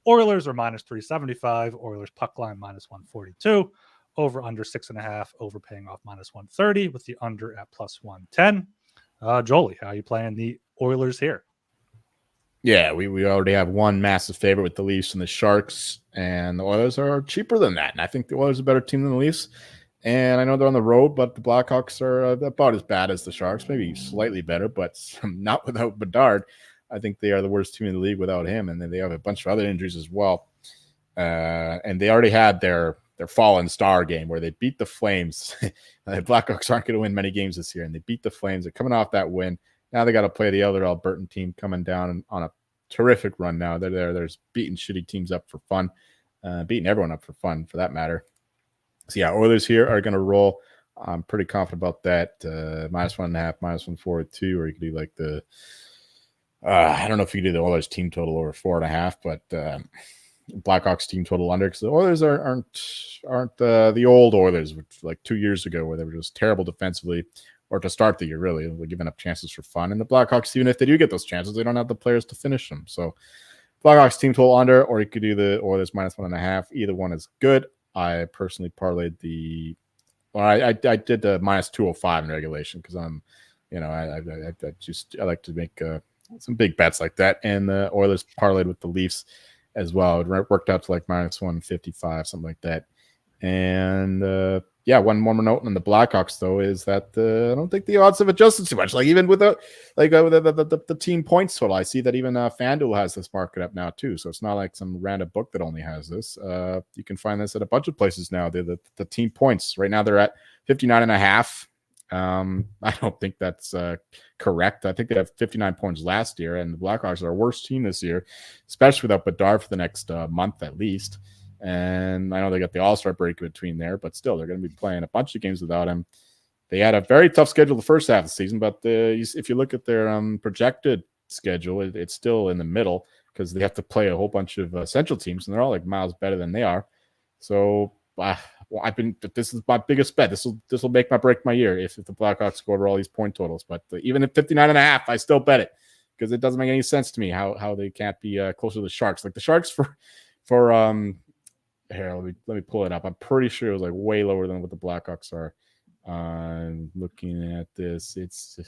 Oilers are minus 375. Oilers puck line minus 142. Over under 6.5. Over paying off minus 130 with the under at plus 110. Jolie, how are you playing the Oilers here? Yeah, we already have one massive favorite with the Leafs and the Sharks, and the Oilers are cheaper than that. And I think the Oilers are a better team than the Leafs. And I know they're on the road, but the Blackhawks are about as bad as the Sharks, maybe slightly better, but not without Bedard. I think they are the worst team in the league without him, and then they have a bunch of other injuries as well. And they already had their fallen star game where they beat the Flames. The Blackhawks aren't going to win many games this year, and they beat the Flames. They're coming off that win. Now they got to play the other Albertan team coming down on a terrific run now. They're beating shitty teams up for fun, beating everyone up for fun, for that matter. So yeah, Oilers here are going to roll. I'm pretty confident about that. Minus 1.5, minus 142, or you could do like I don't know if you could do the Oilers team total over 4.5, but Blackhawks team total under, because the Oilers aren't the old Oilers, which like 2 years ago where they were just terrible defensively, or to start the year really, they're giving up chances for fun. And the Blackhawks, even if they do get those chances, they don't have the players to finish them. So Blackhawks team total under, or you could do the Oilers minus 1.5. Either one is good. I personally parlayed I did the minus 205 in regulation because I like to make some big bets like that. And the Oilers parlayed with the Leafs as well. It worked out to like minus 155, something like that. And one more note on the Blackhawks though is that I don't think the odds have adjusted too much. Like even with the team points total, I see that even FanDuel has this market up now too. So it's not like some random book that only has this. You can find this at a bunch of places now. The team points right now they're at 59.5. I don't think that's correct. I think they have 59 points last year, and the Blackhawks are a worse team this year, especially without Bedard for the next month at least. And I know they got the All-Star break between there, but still, they're going to be playing a bunch of games without him. They had a very tough schedule the first half of the season, but if you look at their projected schedule, it's still in the middle because they have to play a whole bunch of Central teams, and they're all like miles better than they are. So this is my biggest bet. This will make my break my year if the Blackhawks go over all these point totals. But even at 59.5, I still bet it because it doesn't make any sense to me how they can't be closer to the Sharks. Like the Sharks for here, let me pull it up. I'm pretty sure it was like way lower than what the Blackhawks are. Looking at this, it's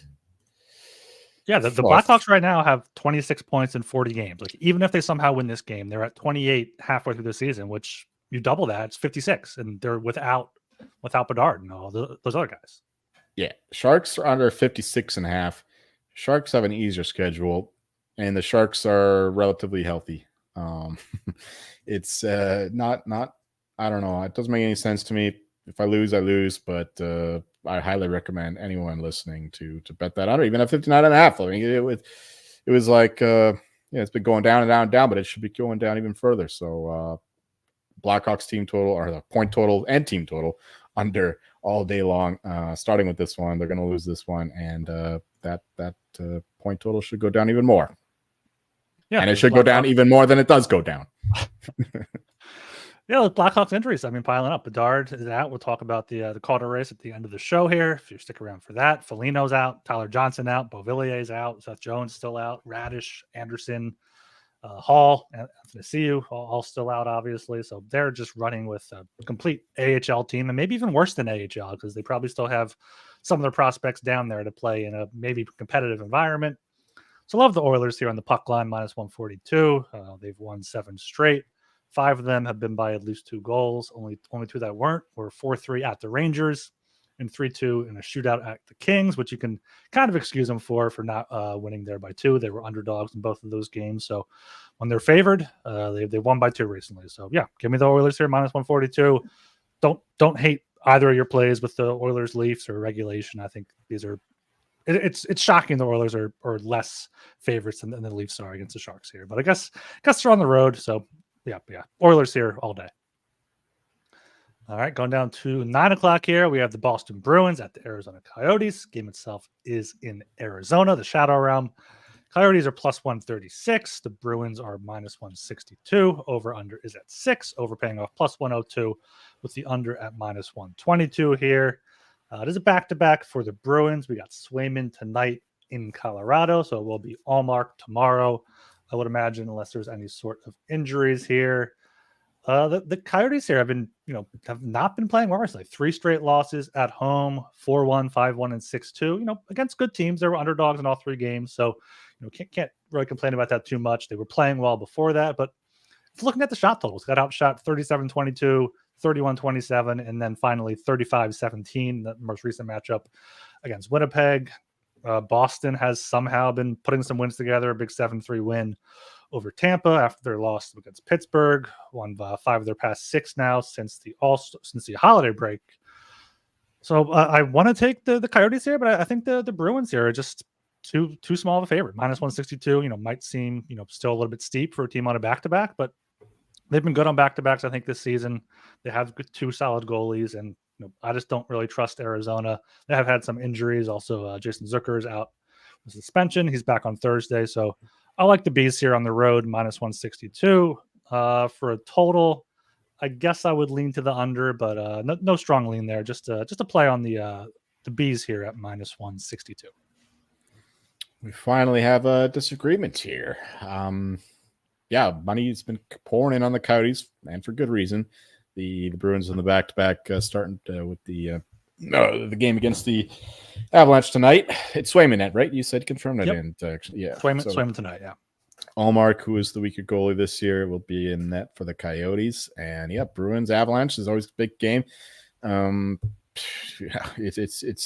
the Blackhawks right now have 26 points in 40 games. Like even if they somehow win this game, they're at 28 halfway through the season, which you double that, it's 56, and they're without Bedard and all those other guys. Yeah, Sharks are under 56.5. Sharks have an easier schedule, and the Sharks are relatively healthy. It's not I don't know. It doesn't make any sense to me. If I lose, I lose, but I highly recommend anyone listening to bet that under, even at 59.5. I mean, it was like it's been going down and down and down, but it should be going down even further. So Blackhawks team total, or the point total and team total, under all day long. Starting with this one, they're going to lose this one, and that point total should go down even more. Yeah, and it should go down even more than it does go down. Yeah, with Blackhawks injuries, I mean, piling up. Bedard is out. We'll talk about the Calder race at the end of the show here. If you stick around for that, Foligno's out, Tyler Johnson out, Beauvillier's out, Seth Jones still out, Radish, Anderson, Hall, Anthony all still out, obviously. So they're just running with a complete AHL team, and maybe even worse than AHL because they probably still have some of their prospects down there to play in a maybe competitive environment. So love the Oilers here on the puck line, minus 142. They've won 7 straight. 5 of them have been by at least 2 goals. Only 2 that weren't were 4-3 at the Rangers and 3-2 in a shootout at the Kings, which you can kind of excuse them for not winning there by 2. They were underdogs in both of those games. So when they're favored, they won by 2 recently. So yeah, give me the Oilers here, minus 142. Don't hate either of your plays with the Oilers, Leafs, or regulation. I think these are it's shocking the Oilers are less favorites than the Leafs are against the Sharks here. But I guess they're on the road. So yeah. Oilers here all day. All right, going down to 9 o'clock here. We have the Boston Bruins at the Arizona Coyotes. Game itself is in Arizona, the Shadow Realm. Coyotes are plus 136. The Bruins are minus 162. Over-under is at 6. Overpaying off plus 102 with the under at minus 122 here. It is a back-to-back for the Bruins. We got Swayman tonight in Colorado, so it will be Allmark tomorrow, I would imagine, unless there's any sort of injuries here. The Coyotes here have not been playing well recently. 3 straight losses at home, 4-1, 5-1, and 6-2. Against good teams. They were underdogs in all 3 games, so can't really complain about that too much. They were playing well before that, but if looking at the shot totals, got outshot 37-22, 31-27, and then finally 35-17. The most recent matchup against Winnipeg. Boston has somehow been putting some wins together. A big 7-3 win over Tampa after their loss against Pittsburgh. Won 5 of their past 6 now since the holiday break. So I want to take the Coyotes here, but I think the Bruins here are just too small of a favorite. Minus 162, might seem still a little bit steep for a team on a back-to-back, but they've been good on back-to-backs. I think this season they have 2 solid goalies, and I just don't really trust Arizona. They have had some injuries. Also, Jason Zucker is out with suspension. He's back on Thursday, so I like the Bees here on the road, minus 162. For a total, I guess I would lean to the under, but no strong lean there. Just a play on the Bees here at minus 162. We finally have a disagreement here. Money's been pouring in on the Coyotes, and for good reason. The Bruins in the back-to-back starting with the game against the Avalanche tonight. It's Swayman net, right? You said confirmed. Yep. I didn't actually. Yeah, Swayman tonight. Yeah. Allmark, who is the weaker goalie this year, will be in net for the Coyotes. And Bruins Avalanche is always a big game. It's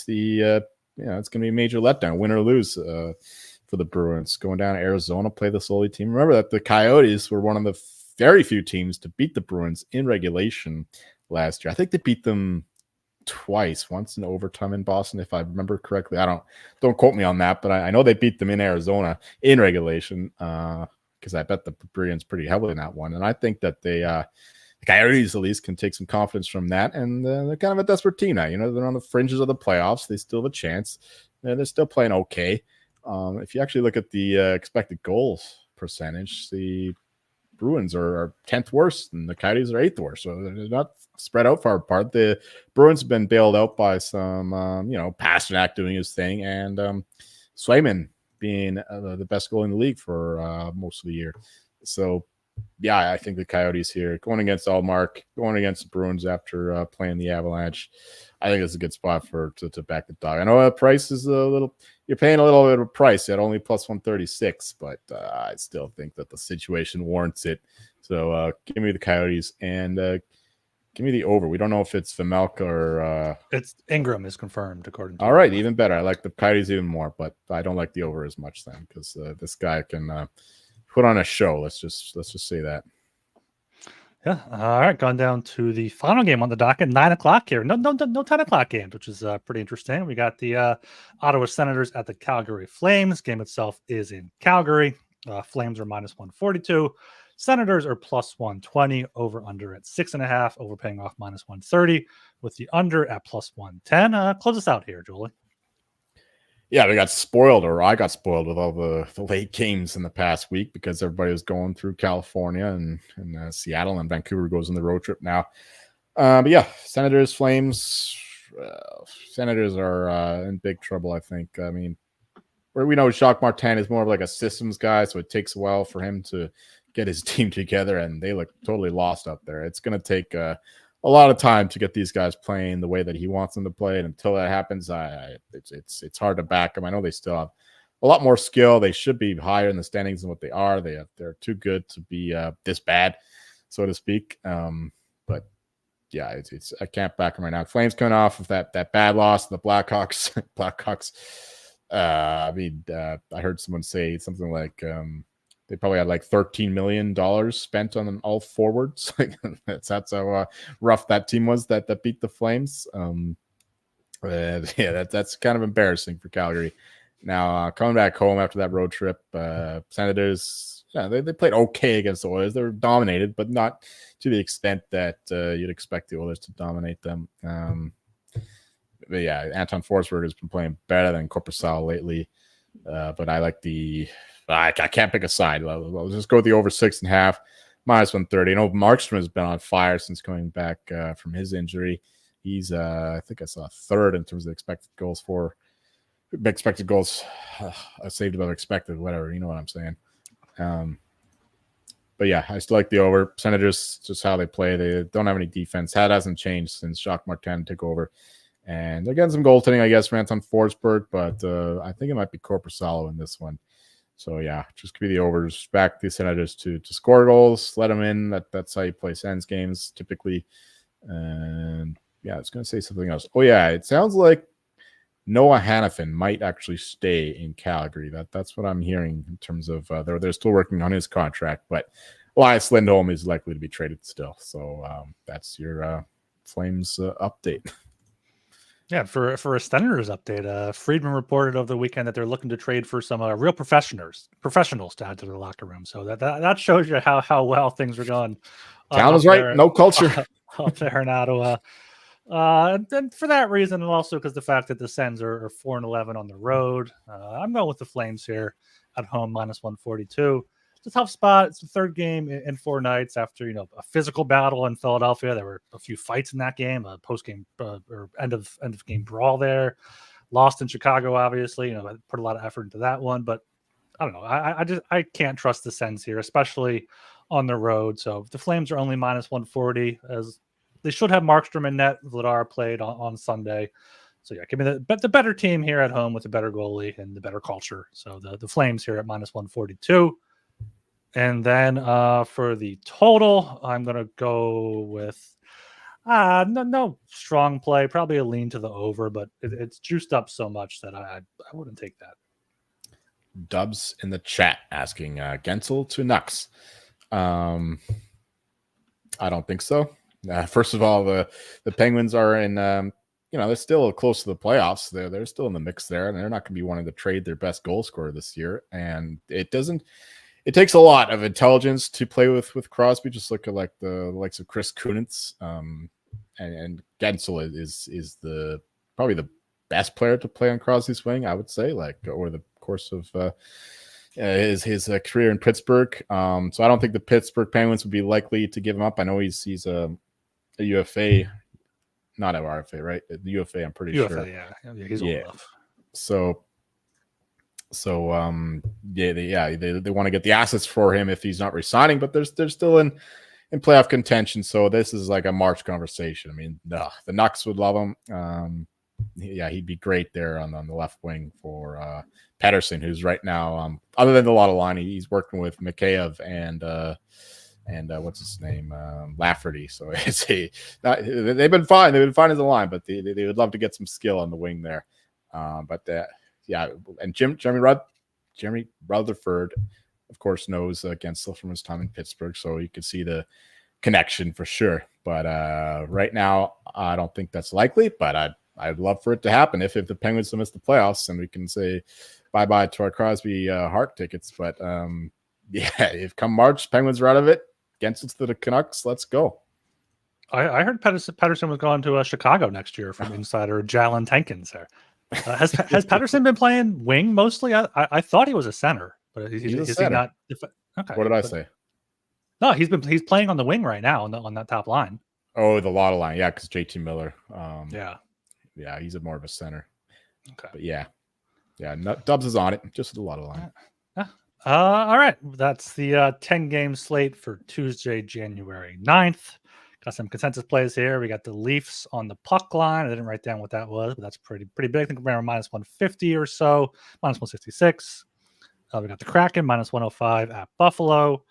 the it's going to be a major letdown, win or lose for the Bruins going down to Arizona, play the Sully team. Remember that the Coyotes were one of the very few teams to beat the Bruins in regulation last year. I think they beat them twice, once in overtime in Boston, if I remember correctly. Don't quote me on that, but I know they beat them in Arizona in regulation because I bet the Bruins pretty heavily in that one. And I think that the Coyotes at least can take some confidence from that. And they're kind of a desperate team now. They're on the fringes of the playoffs. They still have a chance. They're still playing okay. If you actually look at the expected goals percentage, the Bruins are 10th worst and the Coyotes are 8th worst. So they're not spread out far apart. The Bruins have been bailed out by some, Pasternak doing his thing and Swayman being the best goalie in the league for most of the year. So, I think the Coyotes here going against Allmark, going against the Bruins after playing the Avalanche. I think it's a good spot to back the dog. I know the price is you're paying a little bit of a price at only plus 136, but I still think that the situation warrants it. So give me the Coyotes and give me the over. We don't know if it's Vejmelka or it's Ingram is confirmed according to. All right, even better. I like the Coyotes even more, but I don't like the over as much then because this guy can put on a show. Let's just say that. Yeah. All right. Going down to the final game on the docket, 9 o'clock here. No 10 o'clock games, which is pretty interesting. We got the Ottawa Senators at the Calgary Flames. Game itself is in Calgary. Flames are minus 142. Senators are plus 120. Over under at 6.5. Overpaying off minus 130 with the under at plus 110. Close us out here, Julie. Yeah, we got spoiled, or I got spoiled with all the late games in the past week because everybody was going through California and Seattle, and Vancouver goes on the road trip now. Senators, Flames. Senators are in big trouble, I think. I mean, we know Jacques Martin is more of like a systems guy, so it takes a while for him to get his team together, and they look totally lost out there. It's going to take a lot of time to get these guys playing the way that he wants them to play. And until that happens, it's hard to back them. I know they still have a lot more skill. They should be higher in the standings than what they are. They're too good to be this bad. so to speak. But yeah, it's I can't back them right now. Flames coming off of that bad loss to the Blackhawks. Blackhawks. I heard someone say something like they probably had like $13 million spent on all forwards. that's how rough that team was that beat the Flames. That's kind of embarrassing for Calgary. Now coming back home after that road trip, Senators, they played okay against the Oilers. They were dominated, but not to the extent that you'd expect the Oilers to dominate them. But yeah, Anton Forsberg has been playing better than Korpisalo lately. But I like I can't pick a side. I'll just go with the over 6.5, -130. I know Markstrom has been on fire since coming back from his injury. He's I think I saw third in terms of expected goals saved above expected, whatever, you know what I'm saying. But yeah, I still like the over. Senators, just how they play. They don't have any defense. That hasn't changed since Jacques Martin took over. And again, some goaltending, I guess, for Anton Forsberg, but I think it might be Korpisalo in this one. So yeah, just could be the overs. Back the Senators to score goals, let them in. That's how you play Sens games typically. And yeah, I was going to say something else. Oh yeah, it sounds like Noah Hannafin might actually stay in Calgary. That's what I'm hearing in terms of they're still working on his contract, but Elias Lindholm is likely to be traded still. So that's your Flames update. Yeah, for a Senators update, Friedman reported over the weekend that they're looking to trade for some real professionals to add to their locker room. So that shows you how well things are going. Town is right, no culture up there in Ottawa. And for that reason, and also because the fact that the Sens are 4-11 on the road, I'm going with the Flames here at home -142. It's a tough spot. It's the third game in 4 nights after a physical battle in Philadelphia. There were a few fights in that game, a post game or end of game brawl there. Lost in Chicago, obviously. I put a lot of effort into that one, but I don't know. I can't trust the Sens here, especially on the road. So the Flames are only -140, as they should have Markstrom in net. Vladar played on Sunday. So yeah, give me the better team here at home with a better goalie and the better culture. So the Flames here at -142. And then for the total, I'm going to go with no strong play, probably a lean to the over, but it's juiced up so much that I wouldn't take that. Dubs in the chat asking Gensel to Nux. I don't think so. First of all, the Penguins are in, they're still close to the playoffs. They're still in the mix there, and they're not going to be wanting to trade their best goal scorer this year. And it takes a lot of intelligence to play with Crosby. Just look at like the likes of Chris Kunitz, and Gensel is probably the best player to play on Crosby's wing, I would say, like over the course of his career in Pittsburgh. So I don't think the Pittsburgh Penguins would be likely to give him up. I know he's a UFA, not an RFA, right? The UFA, I'm pretty UFA, sure. Yeah, he's old enough. So they want to get the assets for him if he's not resigning, but they're still in playoff contention. So this is like a March conversation. I mean, the Nucks would love him. He'd be great there on the left wing for Pettersson, who's right now, other than the lot of line, he's working with Mikheyev and what's his name, Lafferty. So they've been fine. They've been fine as a line, but they would love to get some skill on the wing there. And Jeremy Rutherford, of course, knows Gensel from his time in Pittsburgh, so you could see the connection for sure. But right now, I don't think that's likely, but I'd love for it to happen if the Penguins don't miss the playoffs, and we can say bye-bye to our Crosby Hart tickets. But if come March, Penguins are out of it, Gensel to the Canucks, let's go. I heard Pettersson was going to Chicago next year from insider Jalen Tankins there. Has Pettersson been playing wing mostly? I thought he was a center, but is he not? Okay. What did I say? No, he's playing on the wing right now on that top line. Oh, the Lotta line, yeah, because JT Miller. Yeah, he's more of a center. Okay, but yeah, Dubs is on it, just a Lotta line. All right, that's the 10-game slate for Tuesday, January 9th. Got some consensus plays here. We got the Leafs on the puck line. I didn't write down what that was, but that's pretty big. I think we're around -150 or so, -166. We got the Kraken -105 at Buffalo.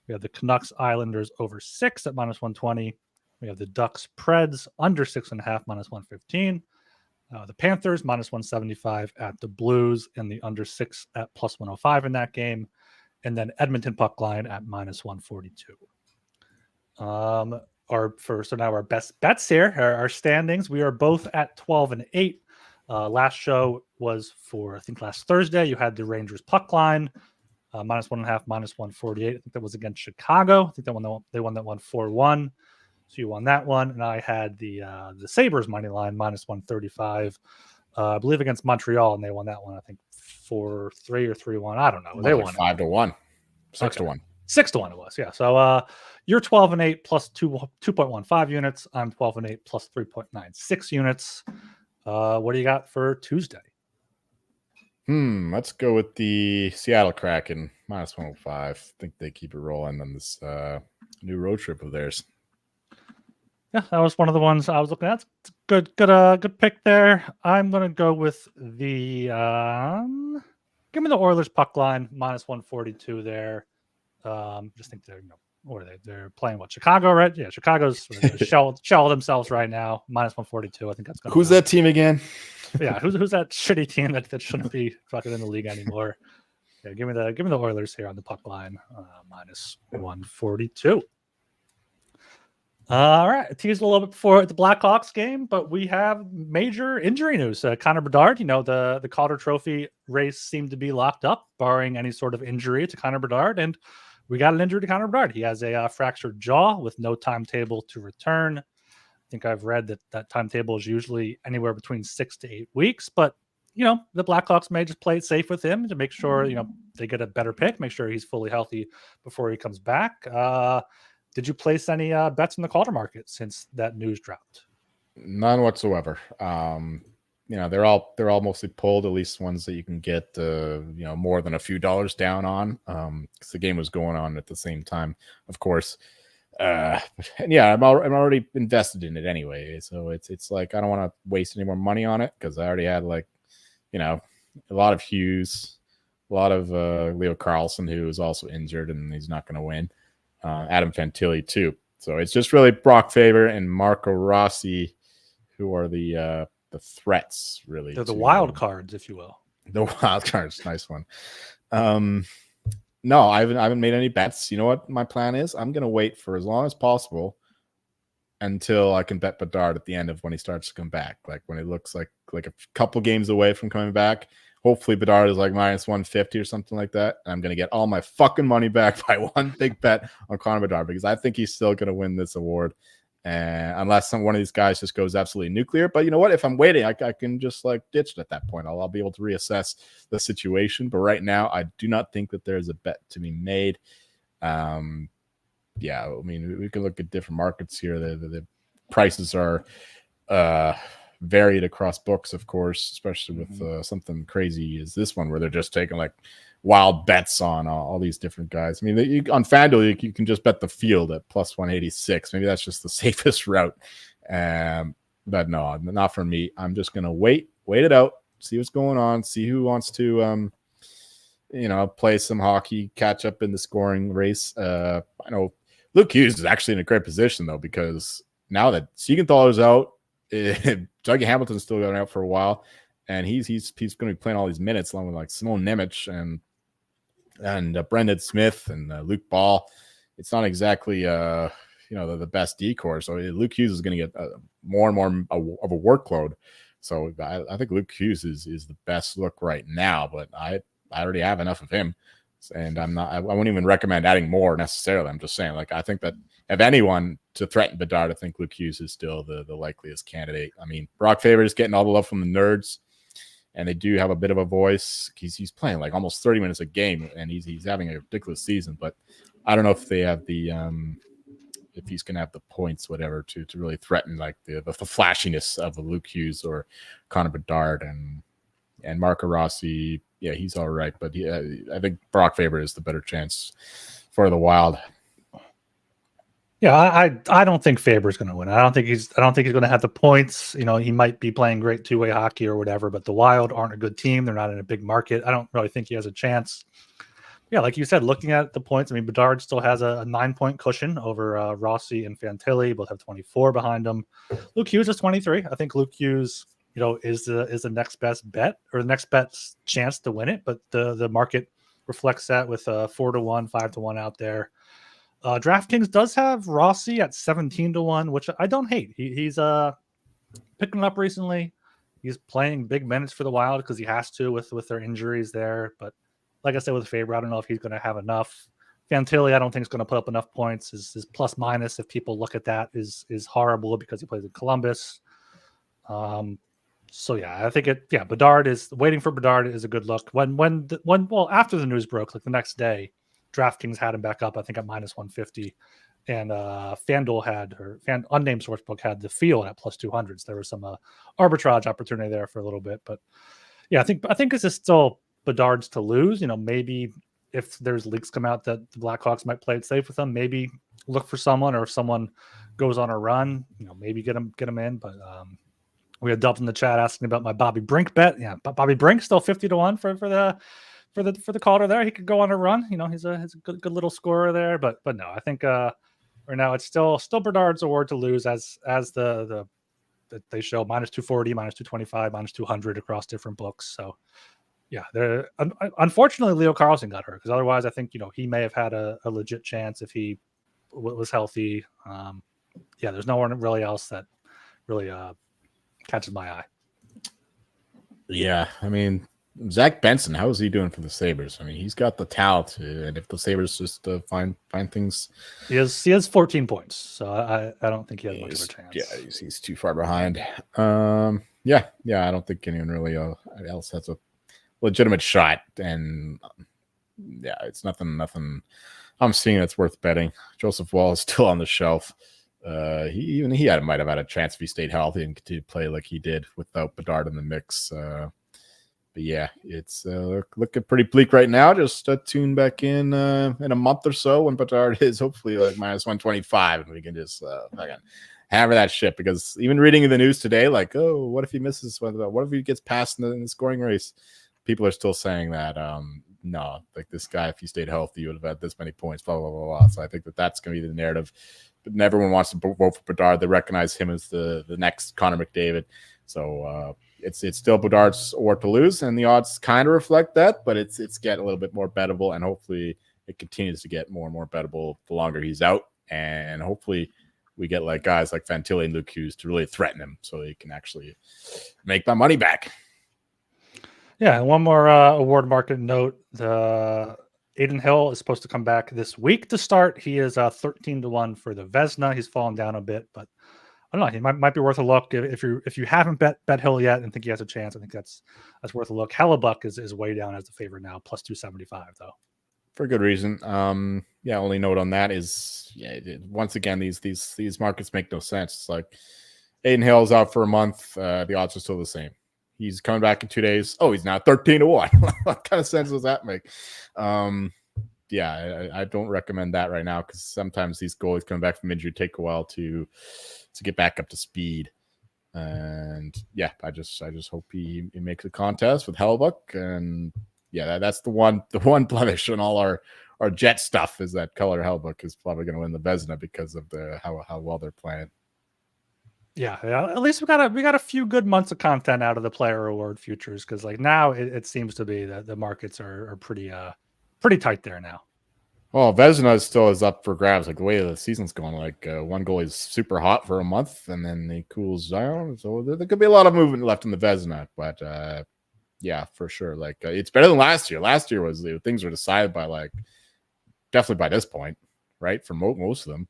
We We have the Canucks Islanders over 6 at -120. We have the Ducks Preds under 6.5 -115. The Panthers -175 at the Blues, and the under 6 at +105 in that game. And then Edmonton puck line at -142. So now our best bets here, our standings. We are both at 12-8. Last show was for, I think, last Thursday. You had the Rangers puck line -1.5, -148. I think that was against Chicago. I think they won that one 4-1. So you won that one, and I had the Sabres money line -135. I believe against Montreal, and they won that one. I think 4-3 or 3-1. I don't know. They won 5-1, 6-1. 6-1 it was, yeah. So you're 12-8 plus 2.15 units. I'm 12-8 plus 3.96 units. What do you got for Tuesday? Let's go with the Seattle Kraken -105. I think they keep it rolling on this new road trip of theirs. Yeah, that was one of the ones I was looking at. Good pick there. I'm gonna go with the give me the Oilers puck line -142 there. Just think they're what are they? They're playing what, Chicago, right? Yeah, Chicago's shell themselves right now -142. I think that's gonna. Who's that team again? Yeah, who's that shitty team that shouldn't be fucking in the league anymore? Yeah, give me the Oilers here on the puck line -142. All right, I teased a little bit before the Blackhawks game, but we have major injury news. Connor Bedard, the Calder Trophy race seemed to be locked up, barring any sort of injury to Connor Bedard, and we got an injury to Connor Bedard. He has a fractured jaw with no timetable to return. I think I've read that timetable is usually anywhere between 6 to 8 weeks, but the Blackhawks may just play it safe with him to make sure they get a better pick, make sure he's fully healthy before he comes back. Did you place any bets in the Calder market since that news dropped? None whatsoever. They're all mostly pulled, at least ones that you can get more than a few dollars down on, because the game was going on at the same time, of course. And yeah, I'm already invested in it anyway, so it's like I don't want to waste any more money on it because I already had a lot of Hughes, a lot of Leo Carlson, who is also injured and he's not going to win. Adam Fantilli too. So it's just really Brock Faber and Marco Rossi who are the threats, really. They're the wild cards, if you will. The wild cards, nice one. No, I haven't made any bets. You know what my plan is? I'm gonna wait for as long as possible until I can bet Bedard at the end of when he starts to come back. Like when it looks like a couple games away from coming back. Hopefully Bedard is like -150 or something like that. And I'm going to get all my fucking money back by one big bet on Connor Bedard because I think he's still going to win this award. And unless one of these guys just goes absolutely nuclear. But you know what? If I'm waiting, I can just ditch it at that point. I'll be able to reassess the situation. But right now, I do not think that there's a bet to be made. Yeah, I mean, we can look at different markets here. The prices are varied across books, of course, especially with something crazy as this one where they're just taking wild bets on all these different guys. I mean, on FanDuel, you can just bet the field at +186. Maybe that's just the safest route. But no, not for me. I'm just going to wait it out, see what's going on, see who wants to, play some hockey, catch up in the scoring race. I know Luke Hughes is actually in a great position, though, because now that Siegenthaler's out, Dougie Hamilton's still going out for a while, and he's going to be playing all these minutes along with Simone Nemec and Brendan Smith and Luke Ball. It's not exactly the best decor, so Luke Hughes is going to get more and more of a workload. So I think Luke Hughes is the best look right now, but I already have enough of him, and I wouldn't even recommend adding more necessarily. I'm just saying, I think that if anyone to threaten Bedard, I think Luke Hughes is still the likeliest candidate. I mean, Brock Faber is getting all the love from the nerds, and they do have a bit of a voice. He's playing almost 30 minutes a game, and he's having a ridiculous season. But I don't know if they have if he's going to have the points, whatever, to really threaten the flashiness of a Luke Hughes or Connor Bedard and Marco Rossi. Yeah, he's all right, but I think Brock Faber is the better chance for the Wild. Yeah, I don't think Faber's going to win. I don't think he's going to have the points. He might be playing great two-way hockey or whatever, but the Wild aren't a good team. They're not in a big market. I don't really think he has a chance. Yeah, like you said, looking at the points, I mean, Bedard still has a 9-point cushion over Rossi and Fantilli. Both have 24 behind them. Luke Hughes is 23. I think Luke Hughes, is the next best bet or the next best chance to win it. But the market reflects that with 4-1, 5-1 out there. DraftKings does have Rossi at 17-1, which I don't hate. He's picking up recently. He's playing big minutes for the Wild because he has to with their injuries there. But like I said with Faber, I don't know if he's going to have enough. Fantilli, I don't think is going to put up enough points. His plus minus, if people look at that, is horrible because he plays in Columbus. So yeah, I think Bedard is waiting for Bedard is a good look. Well, after the news broke, like the next day, DraftKings had him back up, I think at minus 150. And FanDuel unnamed sourcebook had the field at plus 200. So there was some arbitrage opportunity there for a little bit. But yeah, I think this is still Bedard's to lose. Maybe if there's leaks come out that the Blackhawks might play it safe with them, maybe look for someone, or if someone goes on a run, maybe get him in. But we had Dubs in the chat asking about my Bobby Brink bet. Yeah, Bobby Brink still 50-1 for the Calder there. He could go on a run. He's a good little scorer there. But no, I think right now it's still Bedard's award to lose as the they show minus 240, minus 225, minus 200 across different books. So yeah, unfortunately Leo Carlson got hurt, because otherwise I think he may have had a legit chance if he was healthy. There's no one really else that really catches my eye. Yeah, I mean, Zach Benson, how is he doing for the Sabres? I mean, he's got the talent, and if the Sabres just find things, he has 14 points, so I don't think he has much of a chance. Yeah, he's too far behind. I don't think anyone really else has a legitimate shot, and it's nothing I'm seeing that's worth betting. Joseph Wall is still on the shelf. He might have had a chance if he stayed healthy and continued to play like he did without Bedard in the mix. But yeah, it's looking pretty bleak right now. Just tune back in a month or so when Bedard is hopefully like minus 125, and we can just hammer that shit. Because even reading in the news today, like, oh, what if he misses? What if he gets past in the scoring race? People are still saying that no, like this guy, if he stayed healthy, you would have had this many points, blah, blah, blah, blah. So I think that's going to be the narrative. But everyone wants to vote for Bedard. They recognize him as the next Connor McDavid. So it's still Bedard's award to lose, and the odds kind of reflect that, but it's getting a little bit more bettable, and hopefully it continues to get more and more bettable the longer he's out. And hopefully we get like guys like Fantilli and Luke Hughes to really threaten him so he can actually make my money back. Yeah, and one more award market note. The Aiden Hill is supposed to come back this week to start. He is 13-1 for the Vezina. He's fallen down a bit, but I don't know. He might be worth a look if you haven't bet Hill yet and think he has a chance. I think that's worth a look. Hellebuck is way down as the favorite now, plus 275 though. For good reason. Only note on that is once again these markets make no sense. It's like Aiden Hill's out for a month. The odds are still the same. He's coming back in 2 days. Oh, he's now 13-1. What kind of sense does that make? I don't recommend that right now, because sometimes these goalies coming back from injury take a while to get back up to speed. And I just hope he makes a contest with Hellebuck. And that's the one blemish on all our Jet stuff is that Color Hellebuck is probably going to win the Vezina because of how well they're playing. Yeah, at least we got a few good months of content out of the player award futures, because like now it seems to be that the markets are pretty tight there now. Well, Vezina still is up for grabs. Like the way the season's going, like one goal is super hot for a month and then he cools down. So there could be a lot of movement left in the Vezina, but for sure. Like it's better than last year. Last year was things were decided by definitely by this point, right? For most of them.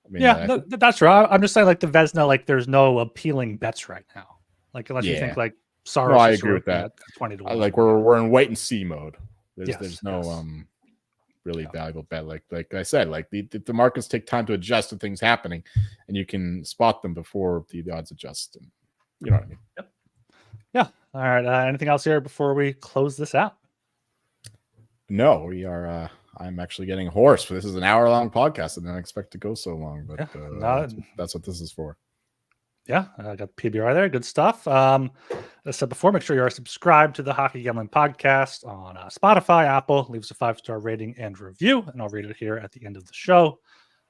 I mean, that's right. I'm just saying, like the Vezina, like there's no appealing bets right now. Like unless you think like Saros. No, I agree with that. 20-1. Like we're in wait and see mode. There's no really valuable bet. Like I said, like the markets take time to adjust to things happening, and you can spot them before the odds adjust. And you know what I mean? Yep. Yeah. All right. Anything else here before we close this out? No, we are. I'm actually getting hoarse. This is an hour-long podcast. I didn't expect to go so long, but that's what this is for. Yeah, I got PBR there. Good stuff. As I said before, make sure you are subscribed to the Hockey Gambling Podcast on Spotify, Apple. Leave us a 5-star rating and review, and I'll read it here at the end of the show.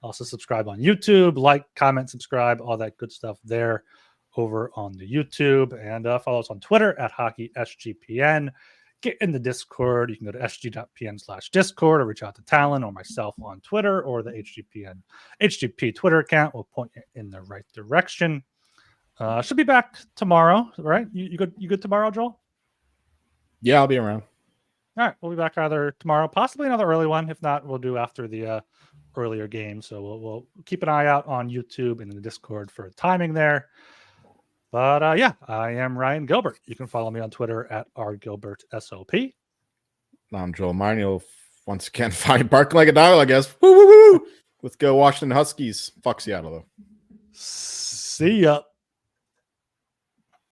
Also, subscribe on YouTube, like, comment, subscribe, all that good stuff there over on the YouTube. And follow us on Twitter at HockeySGPN. Get in the Discord. You can go to sg.pn/Discord or reach out to Talon or myself on Twitter, or the HGP Twitter account will point you in the right direction. Should be back tomorrow, right? You good tomorrow, Joel? Yeah, I'll be around. All right, we'll be back either tomorrow, possibly another early one. If not, we'll do after the earlier game. So we'll keep an eye out on YouTube and in the Discord for timing there. But yeah, I am Ryan Gilbert. You can follow me on Twitter at rgilbertsop. I'm Joel Martin. You'll once again find barking like a dog, I guess. Woo, woo, woo. Let's go Washington Huskies. Fuck Seattle, though. See ya.